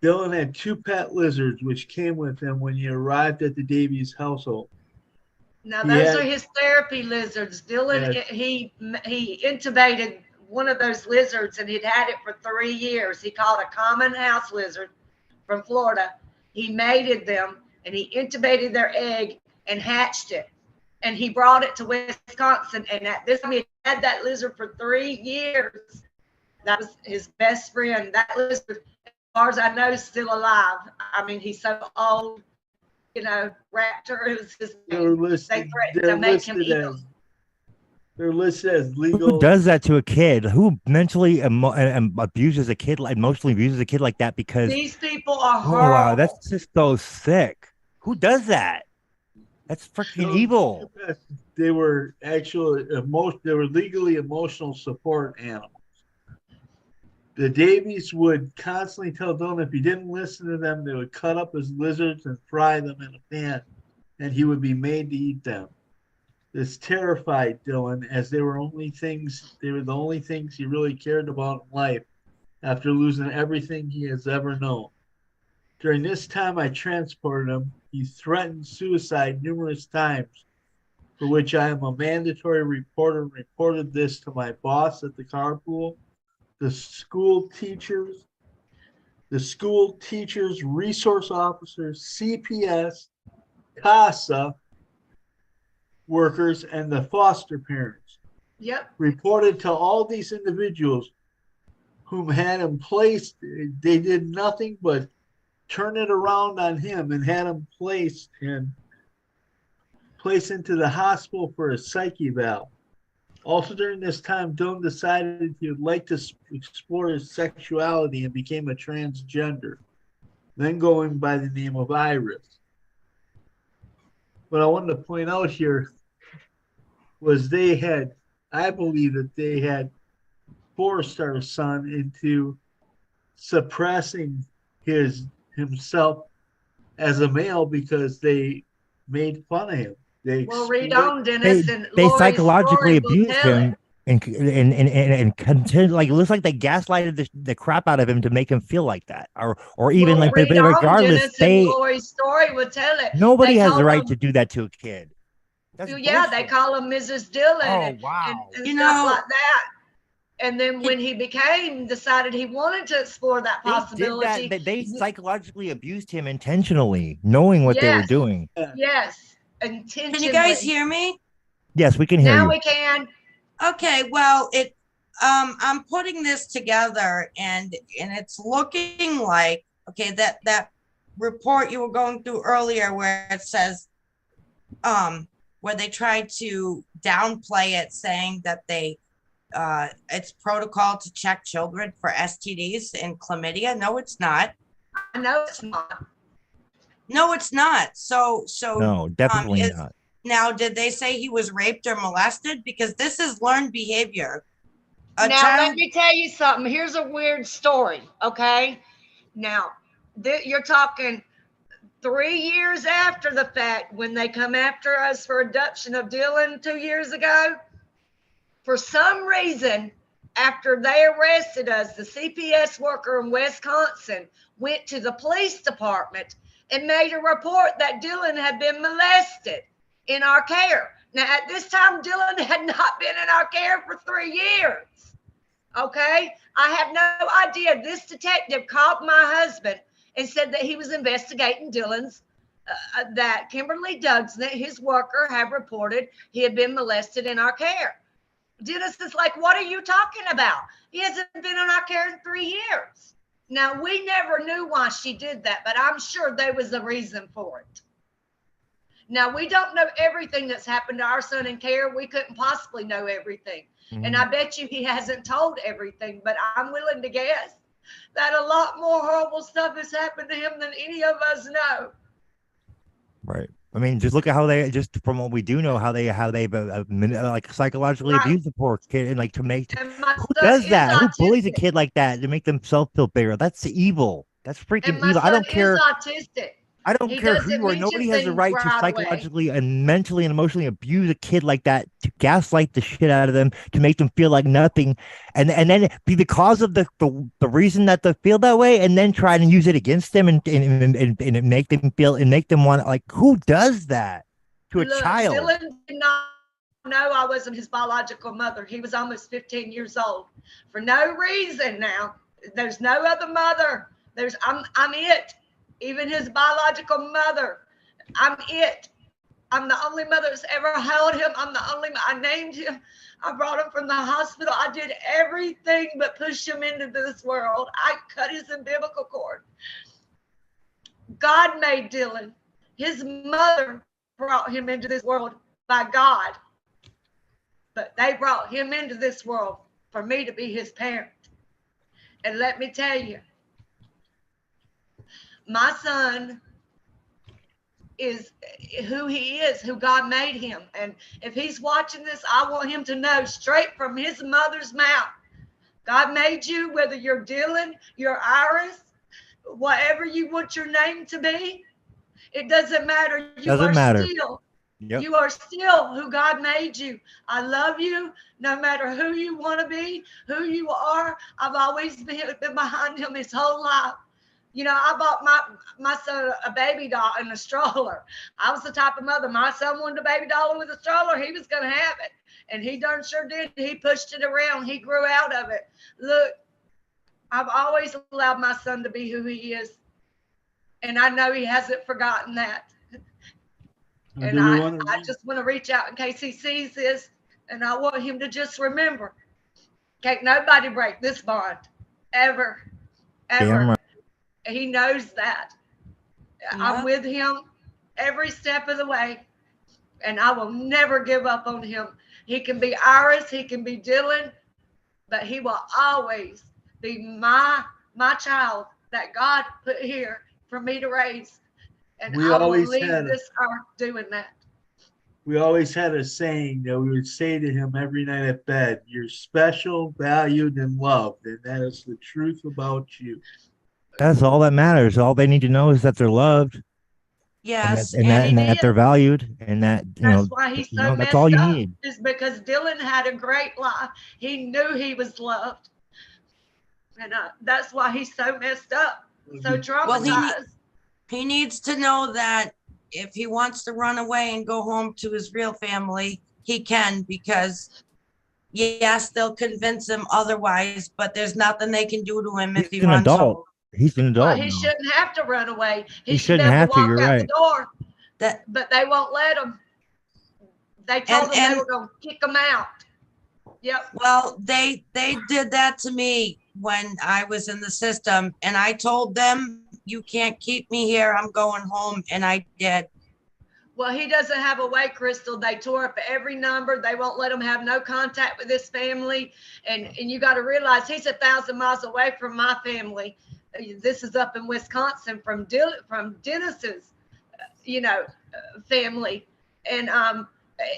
Dylan had two pet lizards which came with him when he arrived at the Davies household. Now, He those had- are his therapy lizards. Dylan, Yes. he intubated one of those lizards and he'd had it for 3 years. He caught a common house lizard from Florida. He mated them and he intubated their egg and hatched it. And he brought it to Wisconsin. And at this time, he had that lizard for 3 years. That was his best friend. That lizard, as far as I know, is still alive. I mean, he's so old. Raptor is his They were name. listed, They threatened they're to make him listed eat as them. they're listed as Who legal. does that to a kid? Who mentally abuses a kid, emotionally abuses a kid like that? Because These people are oh horrible. wow, that's just so sick. Who does that? That's freaking evil. They were actually they were legally emotional support animals. The Davies would constantly tell Dylan if he didn't listen to them, they would cut up his lizards and fry them in a pan, and he would be made to eat them. This terrified Dylan, as they were the only things he really cared about in life after losing everything he has ever known. During this time I transported him, he threatened suicide numerous times, for which I am a mandatory reporter and reported this to my boss at the carpool, the school teachers, resource officers, CPS, CASA workers, and the foster parents. Yep. Reported to all these individuals whom had him placed. They did nothing but turn it around on him and had him placed into the hospital for a psych eval. Also during this time, Dylan decided he would like to explore his sexuality and became a transgender, then going by the name of Iris. what I wanted to point out here was I believe that they had forced our son into suppressing himself as a male because they made fun of him. Well, read on, They Dennis, and they Lori's psychologically story will abused tell it. him and continue, like it looks like they gaslighted the crap out of him to make him feel like that, or even Well, like, but read on, regardless, Dennis, and Lori's story will tell it. nobody They has the call right him, to do that to a kid. That's yeah, they bullshit. call him Mrs. Dillon and wow. and You stuff know- like that. And then when he decided he wanted to explore that possibility. They psychologically abused him intentionally, knowing what they were Yes. doing. Yes, intentionally. Can you guys hear me? Yes, we can hear Now you. we can. Okay, well, I'm putting this together and it's looking like, okay, that report you were going through earlier where it says, where they tried to downplay it, saying that it's protocol to check children for STDs and chlamydia. No, it's not. I know it's not. No, it's not. So No, definitely not. Now, did they say he was raped or molested? Because this is learned behavior. Let me tell you something. Here's a weird story, okay? Now, you're talking 3 years after the fact when they come after us for abduction of Dylan 2 years ago. For some reason, after they arrested us, the CPS worker in Wisconsin went to the police department and made a report that Dylan had been molested in our care. Now, at this time, Dylan had not been in our care for 3 years. Okay? I have no idea. This detective called my husband and said that he was investigating Dylan's, that Kimberly Dugson, his worker, had reported he had been molested in our care. Dennis is like, what are you talking about? He hasn't been in our care in 3 years. Now, we never knew why she did that, but I'm sure there was a reason for it. Now, we don't know everything that's happened to our son in care. We couldn't possibly know everything. Mm-hmm. And I bet you he hasn't told everything, but I'm willing to guess that a lot more horrible stuff has happened to him than any of us know. Right. I mean, just look at how they, just from what we do know, how they've like psychologically abused the poor kid, and like who does that? Who bullies a kid like that to make themselves feel bigger? That's evil. That's freaking evil. I don't care. Autistic. I don't care who you are. Nobody has the right to psychologically and mentally and emotionally abuse a kid like that, to gaslight the shit out of them, to make them feel like nothing, and then be the cause of the reason that they feel that way, and then try and use it against them and make them feel and make them want, like, who does that to a child? Dylan did not know I wasn't his biological mother. He was almost 15 years old for no reason. Now there's no other mother. I'm it. Even his biological mother, I'm it. I'm the only mother that's ever held him. I named him. I brought him from the hospital. I did everything but push him into this world. I cut his umbilical cord. God made Dylan. His mother brought him into this world by God. But they brought him into this world for me to be his parent. And let me tell you, my son is who he is, who God made him. And if he's watching this, I want him to know straight from his mother's mouth, God made you, whether you're Dylan, you're Iris, whatever you want your name to be. It doesn't matter. You are still who God made you. I love you no matter who you want to be, who you are. I've always been behind him his whole life. You know, I bought my son a baby doll and a stroller. I was the type of mother, my son wanted a baby doll with a stroller, he was going to have it. And he darn sure did. He pushed it around. He grew out of it. Look, I've always allowed my son to be who he is. And I know he hasn't forgotten that. And I just want to reach out in case he sees this. And I want him to just remember, can't nobody break this bond. Ever. Ever. He knows that. Yeah. I'm with him every step of the way, and I will never give up on him. He can be Iris, he can be Dylan, but he will always be my child that God put here for me to raise. And I will leave this earth doing that. we always had a saying that we would say to him every night at bed, "You're special, valued, and loved," and that is the truth about you. That's all that matters. All they need to know is that they're loved, Yes, and that they're valued, and that That's why he's so that's all messed you up. need. Is because Dylan had a great life. He knew he was loved, and that's why he's so messed up, so traumatized. He needs to know that if he wants to run away and go home to his real family, he can, because yes, they'll convince him otherwise, but there's nothing they can do to him if he He's an runs adult. home. He's an adult. Well, he shouldn't have to run away. He should shouldn't be able have to to. walk You're out right. the door. That, But they won't let him. They told him they were going to kick him out. Yep. well, they did that to me when I was in the system, and I told them, you can't keep me here. I'm going home, and I did. Well, he doesn't have a way, Crystal. They tore up every number. They won't let him have no contact with his family. And you got to realize he's 1,000 miles away from my family. This is up in Wisconsin from Dennis's, family. And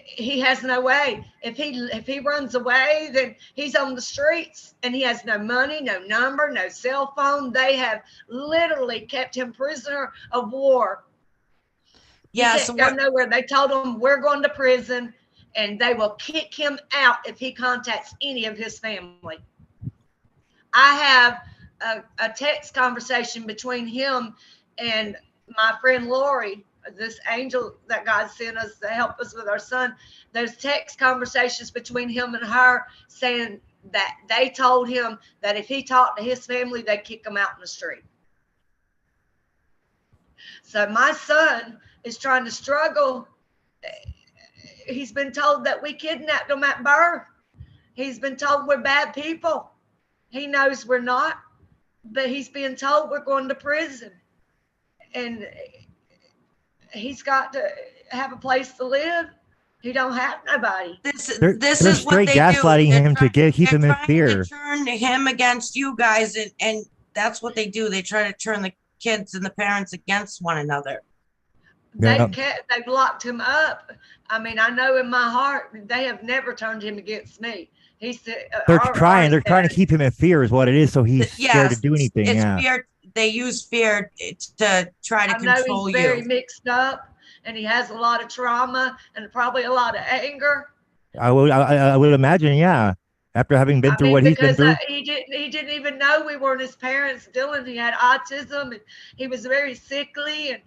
he has no way. If he runs away, then he's on the streets, and he has no money, no number, no cell phone. They have literally kept him prisoner of war. Yeah, He so can't go nowhere. They told him, we're going to prison, and they will kick him out if he contacts any of his family. I have a text conversation between him and my friend Lori, this angel that God sent us to help us with our son. There's text conversations between him and her saying that they told him that if he talked to his family, they'd kick him out in the street. So my son is trying to struggle. He's been told that we kidnapped him at birth. He's been told we're bad people. He knows we're not, but he's being told we're going to prison. And he's got to have a place to live. He don't have nobody. This They're is what straight they gaslighting do. him to keep him in fear. They're trying to turn him against you guys, and that's what they do. They try to turn the kids and the parents against one another. Yeah. They've locked him up. I mean, I know in my heart they have never turned him against me. He said They're trying to keep him in fear is what it is, so he's scared to do anything. It's yeah. fear. They use fear to try to control you. He's very mixed up, and he has a lot of trauma and probably a lot of anger. I would imagine, yeah. After having been through what he's been through. He didn't even know we weren't his parents. Dylan, he had autism, and he was very sickly, and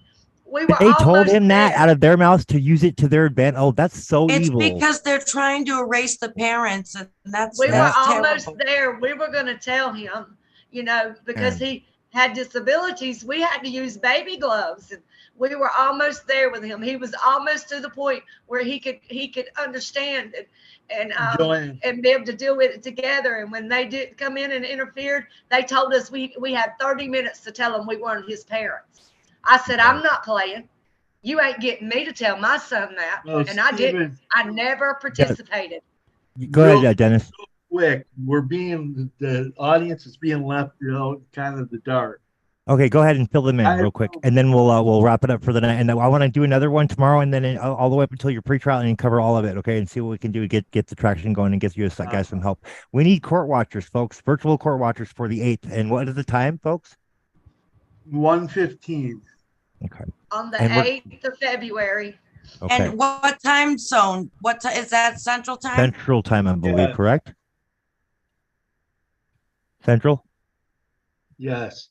we were. They told him that out of their mouths to use it to their advantage. Oh, that's so evil. It's because they're trying to erase the parents, and that's we were almost terrible. there. We were going to tell him, because he had disabilities. We had to use baby gloves, and we were almost there with him. He was almost to the point where he could understand and be able to deal with it together. And when they did come in and interfered, they told us we had 30 minutes to tell him we weren't his parents. I said, I'm not playing. You ain't getting me to tell my son that. Well, and I didn't. I never participated. Go ahead, Dennis. So quick, the audience is being left, kind of the dark. Okay, go ahead and fill them in real quick, and then we'll wrap it up for the night. And I want to do another one tomorrow, and then all the way up until your pretrial, and cover all of it. Okay, and see what we can do to get the traction going and get you guys some help. We need court watchers, folks. Virtual court watchers for the 8th. And what is the time, folks? 1:15. Okay. On the 8th of February. Okay. And what time zone? Is that Central Time? Central Time, I believe, correct? Central? Yes.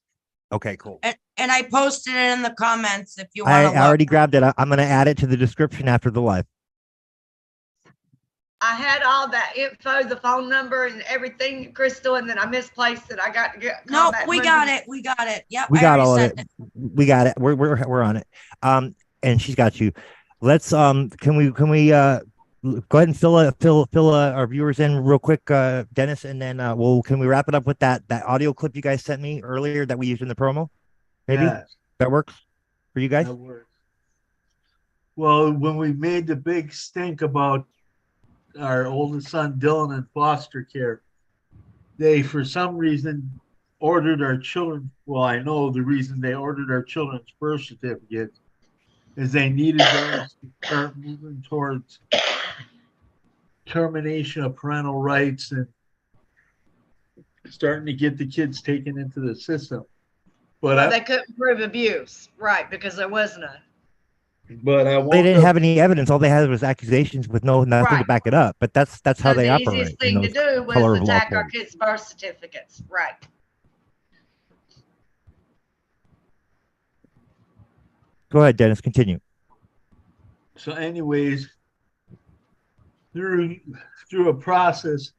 Okay, cool. And I posted it in the comments if you want to. I already grabbed it. I'm going to add it to the description after the live. I had all that info, the phone number and everything, Crystal, and then I misplaced it. I got to get. No, we got it. We got it. Yep. We got all of it. We got it. We're on it. And she's got you. Let's can we go ahead and fill our viewers in real quick, Dennis, and then can we wrap it up with that audio clip you guys sent me earlier that we used in the promo? Maybe that works for you guys. That works. Well, when we made the big stink about our oldest son Dylan in foster care, they for some reason ordered our children. Well, I know the reason they ordered our children's birth certificates is they needed those to start moving towards termination of parental rights and starting to get the kids taken into the system. But Well, they couldn't prove abuse, right? Because there was none. They didn't have any evidence. All they had was accusations with nothing to Right. back it up. But that's how So they the operate. easiest in thing to those do color was of law attack our courts. kids' birth certificates, right? Go ahead, Dennis. Continue. So, anyways, through a process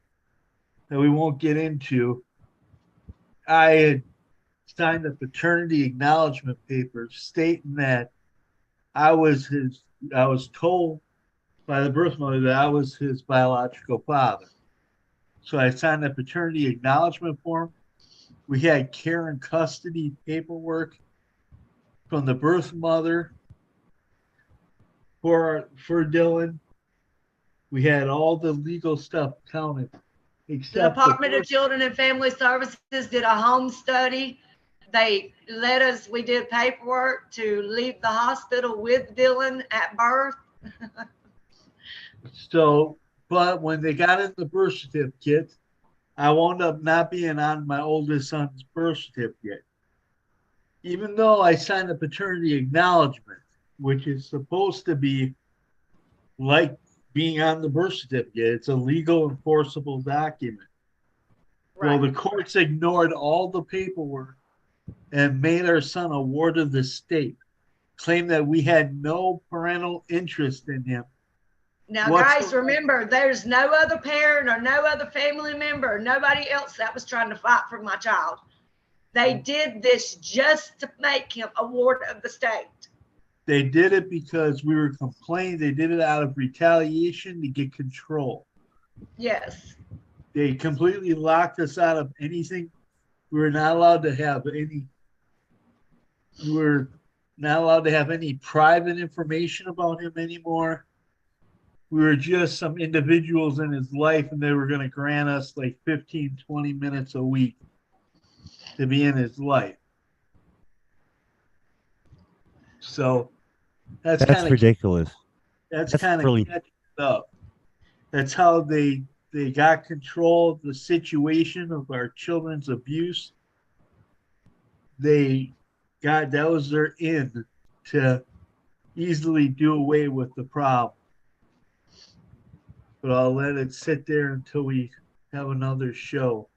that we won't get into, I had signed a paternity acknowledgement paper stating that I was told by the birth mother that I was his biological father. So I signed a paternity acknowledgement form. We had care and custody paperwork from the birth mother for Dylan. We had all the legal stuff counted. The Except Department of Children and Family Services did a home study. They let us, we did paperwork to leave the hospital with Dylan at birth. So, but when they got in the birth certificate, I wound up not being on my oldest son's birth certificate. Even though I signed a paternity acknowledgement, which is supposed to be like being on the birth certificate, it's a legal enforceable document. Right. Well, the courts ignored all the paperwork and made our son a ward of the state, claimed that we had no parental interest in him. Now, guys, remember, there's no other parent or no other family member or nobody else that was trying to fight for my child. They did this just to make him a ward of the state. They did it because we were complaining. They did it out of retaliation to get control. Yes. They completely locked us out of anything. We were not allowed to have any. We were not allowed to have any private information about him anymore. We were just some individuals in his life, and they were going to grant us like 15, 20 minutes a week to be in his life. So that's kind of ridiculous. That's kind of really catching up. That's how they got control of the situation of our children's abuse. That was their end to easily do away with the problem. But I'll let it sit there until we have another show.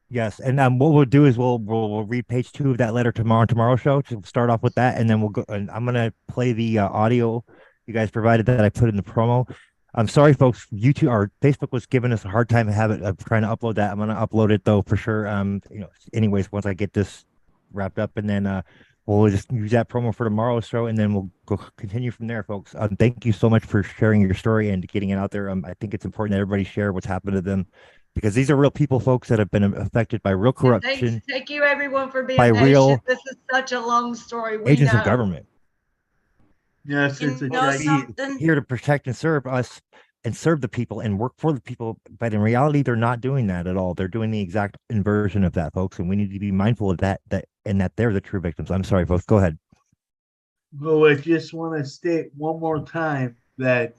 Yes, and what we'll do is we'll read page 2 of that letter tomorrow's show to start off with that, and then we'll go. And I'm gonna play the audio you guys provided that I put in the promo. I'm sorry, folks. YouTube or Facebook was giving us a hard time of trying to upload that. I'm gonna upload it though for sure. Anyways, once I get this wrapped up, and then we'll just use that promo for tomorrow's show, and then we'll go continue from there, folks. Thank you so much for sharing your story and getting it out there. I think it's important that everybody share what's happened to them, because these are real people, folks, that have been affected by real corruption. Thank you, everyone, for being patient. This is such a long story. Agents of government. Yes, it's here to protect and serve us and serve the people and work for the people. But in reality, they're not doing that at all. They're doing the exact inversion of that, folks. And we need to be mindful of that and that they're the true victims. I'm sorry, folks. Go ahead. Well, I just want to state one more time that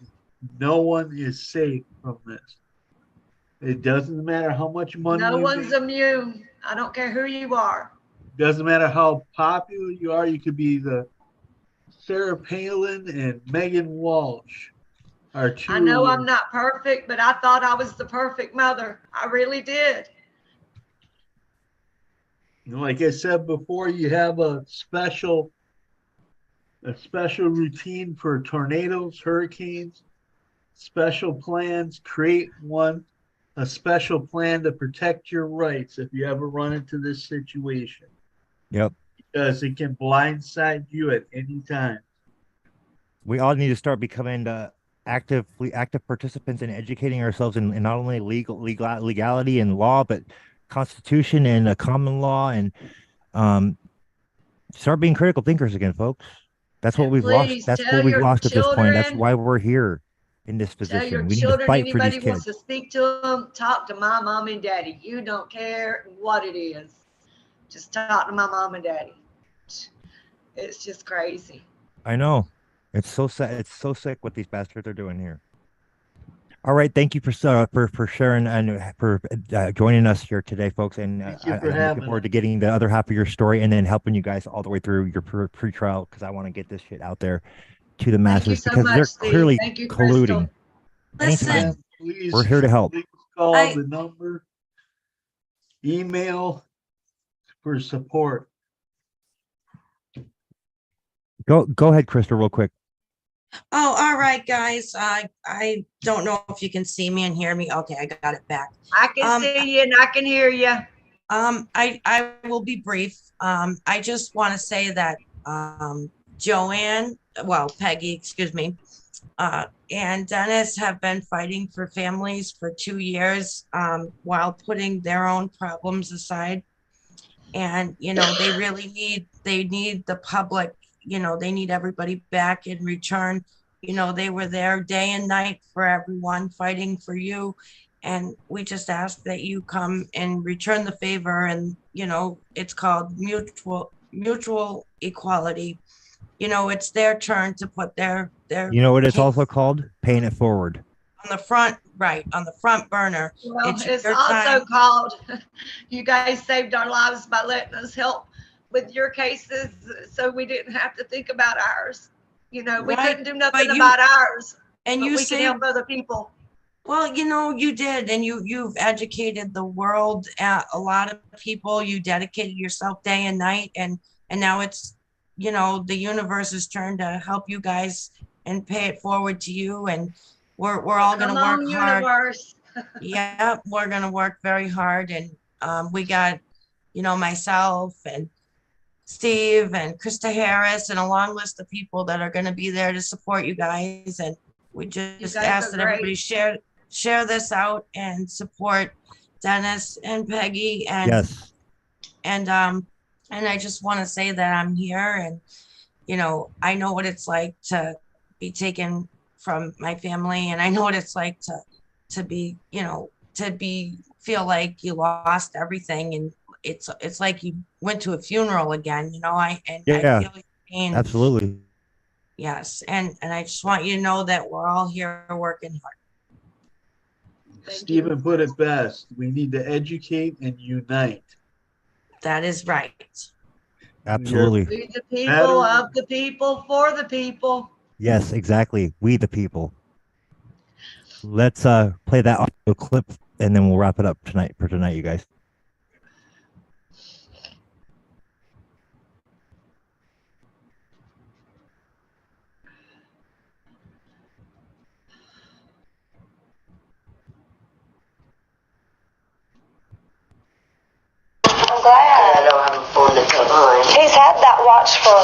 no one is safe from this. It doesn't matter how much money. No one's immune. I don't care who you are. It doesn't matter how popular you are. You could be the Sarah Palin and Megan Walsh. I know I'm not perfect, but I thought I was the perfect mother. I really did. Like I said before, you have a special routine for tornadoes, hurricanes, special plans. Create one, a special plan to protect your rights if you ever run into this situation. Yep. Because it can blindside you at any time. We all need to start becoming active participants in educating ourselves in not only legality and law, but constitution and common law, and start being critical thinkers again, folks. That's what we've lost. That's what we've lost at this point. That's why we're here in this position. We need to fight for these kids. Anybody wants to speak to them, talk to my mom and daddy. You don't care what it is. Just talk to my mom and daddy. It's just crazy. I know. It's so sad. It's so sick what these bastards are doing here. All right, thank you for sharing and for joining us here today, folks. And Thank you for I'm having looking forward us. to getting the other half of your story and then helping you guys all the way through your pre-trial, because I want to get this shit out there to the Thank you masses so because much, they're Steve. clearly Thank you, Crystal. colluding. Listen, Anytime. Please, We're here to help. Please call I- the number, email for support. Go ahead, Crystal, real quick. oh, all right, guys. I don't know if you can see me and hear me. Okay, I got it back. I can see you and I can hear you. I will be brief. I just want to say that Peggy, excuse me, and Dennis have been fighting for families for 2 years while putting their own problems aside. And, you know, they need the public, you know, they need everybody back in return. You know, they were there day and night for everyone, fighting for you. And we just ask that you come and return the favor. And, you know, it's called mutual equality. You know, it's their turn to put their You know what it's case also called? Paying it forward. on the front, right, on the front burner. Well, It's it's your also time. called, you guys saved our lives by letting us help with your cases so we didn't have to think about ours. You know, we Right, couldn't do nothing but you- about ours, And but you we can say, help other people. well, you know, you did, and you've educated the world, a lot of people. You dedicated yourself day and night, and now it's, you know, the universe's turn to help you guys and pay it forward to you. And we're all gonna Come on, work hard. universe. Yeah, we're gonna work very hard, and we got, you know, myself and Steve and Krista Harris and a long list of people that are gonna be there to support you guys. And we just guys ask are that everybody great. share this out and support Dennis and Peggy. And Yes. and I just want to say that I'm here, and you know, I know what it's like to be taken from my family, and I know what it's like to be, you know, feel like you lost everything, and it's like you went to a funeral again, you know. I feel your pain. Absolutely. Yes, and I just want you to know that we're all here working hard. Stephen put it best. We need to educate and unite. That is right. Absolutely. We the people, of the people, for the people. Yes, exactly. We the people. Let's play that audio clip and then we'll wrap it up tonight, you guys. I'm glad. I don't have a phone to come on. He's had that watch for,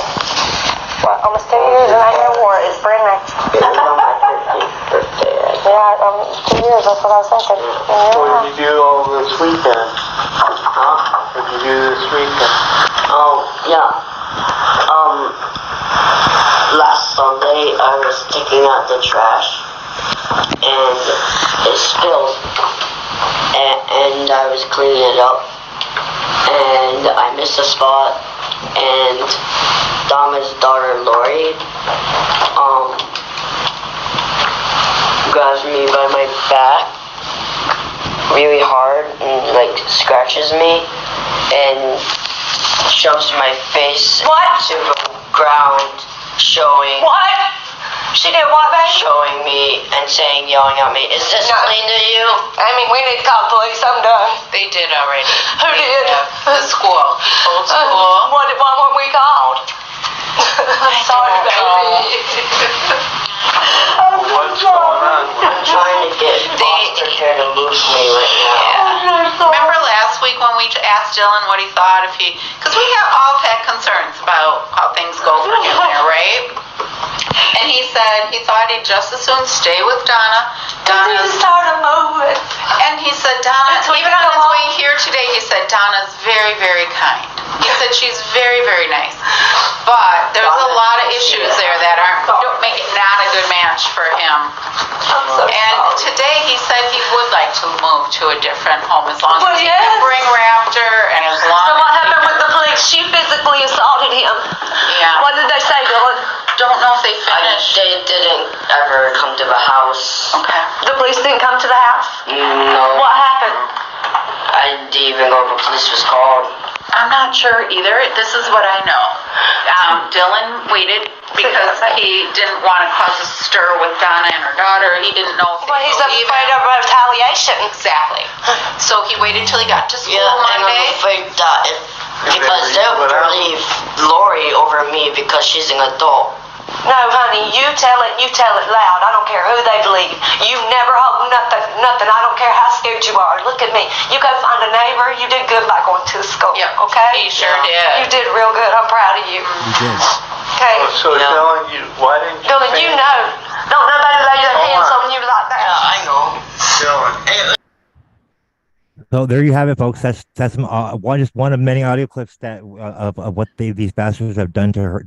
what, almost 2 years, and I never wore it. It's brand new. It was on my 15th birthday. Yeah, 2 years, that's what I was thinking. What did you do all this weekend? Huh? What did you do this weekend? Oh, yeah. Last Sunday I was taking out the trash and it spilled and I was cleaning it up and I missed a spot and Dama's daughter Lori grabs me by my back really hard and like scratches me and shoves my face to the ground, showing She did what, baby? showing me and saying, yelling at me, "Is this clean to you?" I mean, we need to call the police. I'm done. They did already. Who did? The school. Old school. Why weren't we called? I'm sorry, baby. What's going on? I'm trying to get foster care to move me right now. Remember last week when we asked Dylan what he thought if he, because we have all had concerns about how things go for him there, right? And he said he thought he'd just as soon stay with Donna. Donna's started moving. And he said, Donna, Until you even on go his home. way here today, he said, Donna's very, very kind. He said she's very, very nice. But there's a lot of issues there that don't make it not a good match for him. And today he said he would like to move to a different home as long as he can bring Raptor and as long So what as he happened can- with the police? She physically assaulted him. Yeah. What did they say, Dylan? Don't know if they finished. house. Okay. The police didn't come to the house? No. What happened? I didn't even know the police was called. I'm not sure either. This is what I know. Dylan waited because he didn't want to cause a stir with Donna and her daughter. He didn't know if Well, he's they would afraid of retaliation. Exactly. So he waited till he got to school Yeah, and I'm Monday. afraid that because they'll leave Lori over me because she's an adult. No, honey, you tell it loud. I don't care who they believe. You never hold nothing. I don't care how scared you are. Look at me. You go find a neighbor. You did good by going to the school. Yep, okay? he sure did. You did real good. I'm proud of you. You did. Okay? So Dylan, why didn't you Dylan, say you know. Don't nobody lay their hands on you like that. Yeah, I know. Dylan? So there you have it, folks. That's just one of many audio clips that of what these bastards have done to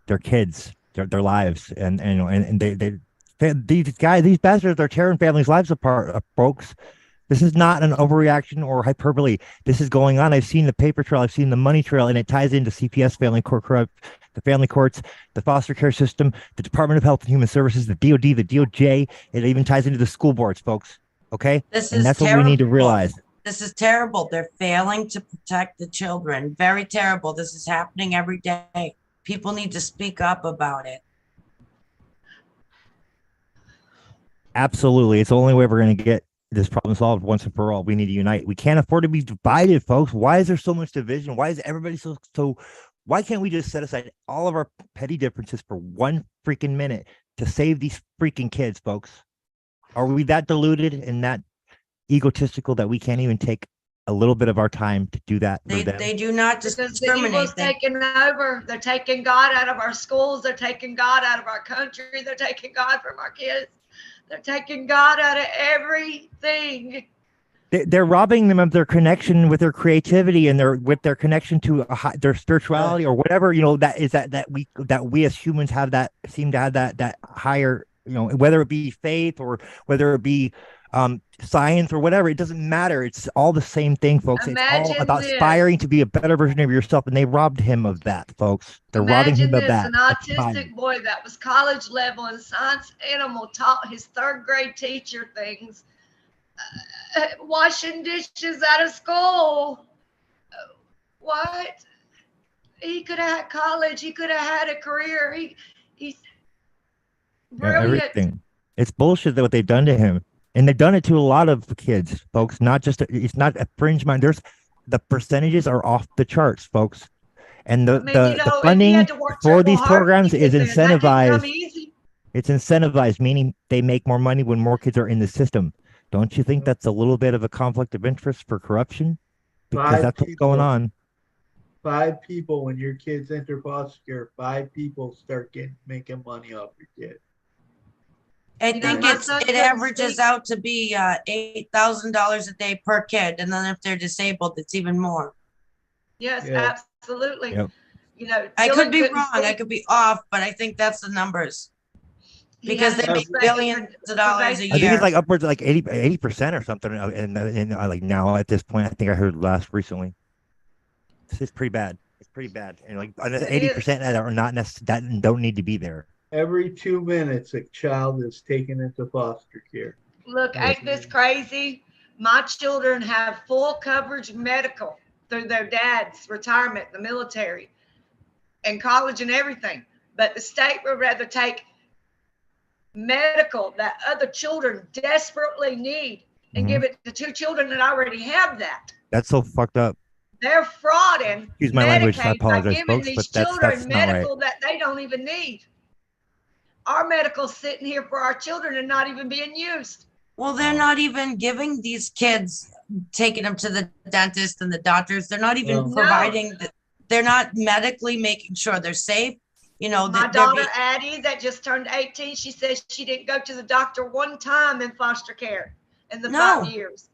their kids, their lives, and these bastards are tearing families' lives apart, folks. This is not an overreaction or hyperbole. This is going on. I've seen the paper trail. I've seen the money trail, and it ties into CPS, family court corrupt, the family courts, the foster care system, the Department of Health and Human Services, the DOD, the DOJ. It even ties into the school boards, folks. Okay, This and is that's terrible. what we need to realize. This is terrible. They're failing to protect the children. Very terrible. This is happening every day. People need to speak up about it. Absolutely, it's the only way we're going to get this problem solved once and for all. We need to unite. We can't afford to be divided, folks. Why is there so much division? Why is everybody so? Why can't we just set aside all of our petty differences for one freaking minute to save these freaking kids, folks? Are we that deluded and that egotistical that we can't even take a little bit of our time to do that for them? They do not Because the discriminate. evil's taking over. They're taking God out of our schools. They're taking God out of our country. They're taking God from our kids. They're taking God out of everything. They're robbing them of their connection with their creativity and their connection to their spirituality or whatever, that we as humans seem to have that higher, whether it be faith or whether it be science or whatever. It doesn't matter. It's all the same thing, folks. Imagine it's all about this. aspiring to be a better version of yourself, and they robbed him of that, folks. They're robbing him of that. An autistic boy that was college level in science animal taught his third grade teacher things. Washing dishes out of school. What? He could have had college. He could have had a career. He's brilliant. Everything. It's bullshit what they've done to him. And they've done it to a lot of kids, folks. It's not a fringe mind. The percentages are off the charts, folks. And the funding for these programs is incentivized. It's incentivized, meaning they make more money when more kids are in the system. Don't you think that's a little bit of a conflict of interest for corruption? Because that's what's going on. 5 people, when your kids enter foster care, 5 people start making money off your kid. I think it averages out to be $8,000 a day per kid, and then if they're disabled, it's even more. Yes, Yeah. absolutely. Yep. I could be wrong. I could be off, but I think that's the numbers. Because they make billions of dollars a year. I think it's like upwards of like 80% or something. And like now at this point, I think I heard last recently. It's pretty bad. It's pretty bad. And like 80% that are not that don't need to be there. Every 2 minutes, a child is taken into foster care. Look, ain't this crazy? My children have full coverage medical through their dad's retirement, the military, and college and everything. But the state would rather take medical that other children desperately need and give it to 2 children that already have that. That's so fucked up. They're frauding. Excuse my language, I apologize, giving folks, these but that's children not right. medical that they don't even need. Our medical's sitting here for our children and not even being used. Well, they're not even giving these kids, taking them to the dentist and the doctors. They're not even providing, they're not medically making sure they're safe. My daughter Addie that just turned 18, she says she didn't go to the doctor one time in foster care in the 5 years.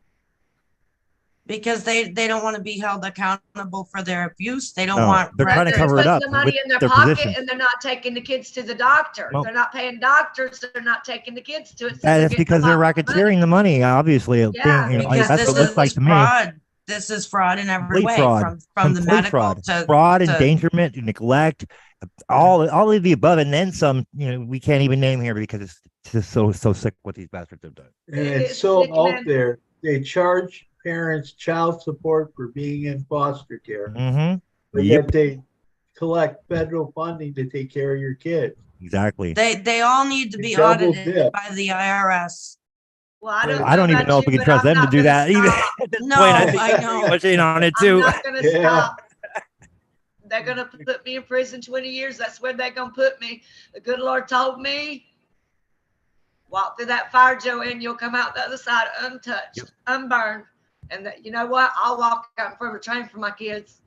Because they don't want to be held accountable for their abuse. They don't want. They're trying to cover it up. The money in their pocket, and they're not taking the kids to the doctor. They're not paying doctors. They're not taking the kids to it. So that's because they're racketeering the money. Obviously, because that's what it looks like to me. this is fraud in every Complete way, fraud. from the Complete medical fraud. to Fraud, to- endangerment, neglect, all of the above, and then some. We can't even name here because it's just so sick what these bastards have done. And it's It's so sickening. out there. They charge parents child support for being in foster care, Mm-hmm. but Yep. yet they collect federal funding to take care of your kids. Exactly. they all need to be Double audited dip. by the IRS. Well, I don't, I don't even know if we can trust them to do that either. At this No, point, I think I they're know. pretty much in on it I'm too. not gonna Yeah. stop. They're gonna put me in prison 20 years. That's where they're gonna put me. The good Lord told me, walk through that fire, Joanne, you'll come out the other side untouched, Yep. unburned. And that, you know what? I'll walk out in front of a train for my kids.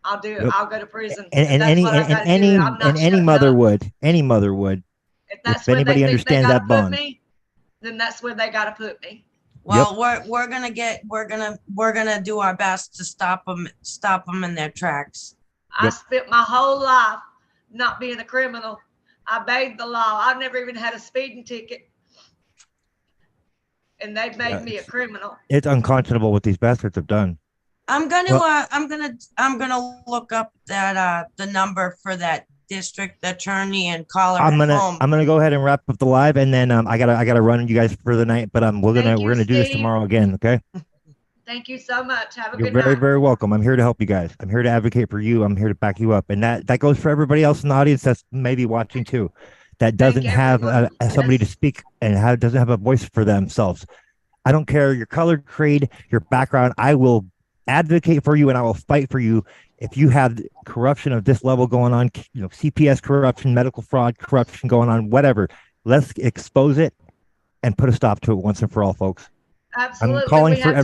I'll do it. Yep. I'll go to prison. And If that's what I gotta do, I'm not any shutting mother up. would. Any mother would. If that's if where anybody they think they understands gotta that put bond. me, then that's where they gotta put me. Well, we're gonna do our best to stop them in their tracks. I Yep. spent my whole life not being a criminal. I obeyed the law. I never even had a speeding ticket. And they made Yeah, me a criminal. It's unconscionable what these bastards have done. I'm gonna Well- I'm gonna look up that the number for that district attorney and call her I'm at home. gonna go ahead and wrap up the live, and then I gotta run you guys for the night. But we're Thank you, gonna do this Steve. tomorrow again. Okay. Thank you so much. Have a You're good very, night. very welcome. I'm here to help you guys. I'm here to advocate for you. I'm here to back you up. And that goes for everybody else in the audience that's maybe watching too, that doesn't have everyone. somebody to Yes. speak and doesn't have a voice for themselves. I don't care your color, creed, your background. I will advocate for you and I will fight for you. If you have corruption of this level going on, CPS corruption, medical fraud corruption going on, whatever, let's expose it and put a stop to it once and for all, folks. Absolutely. I'm calling We for have to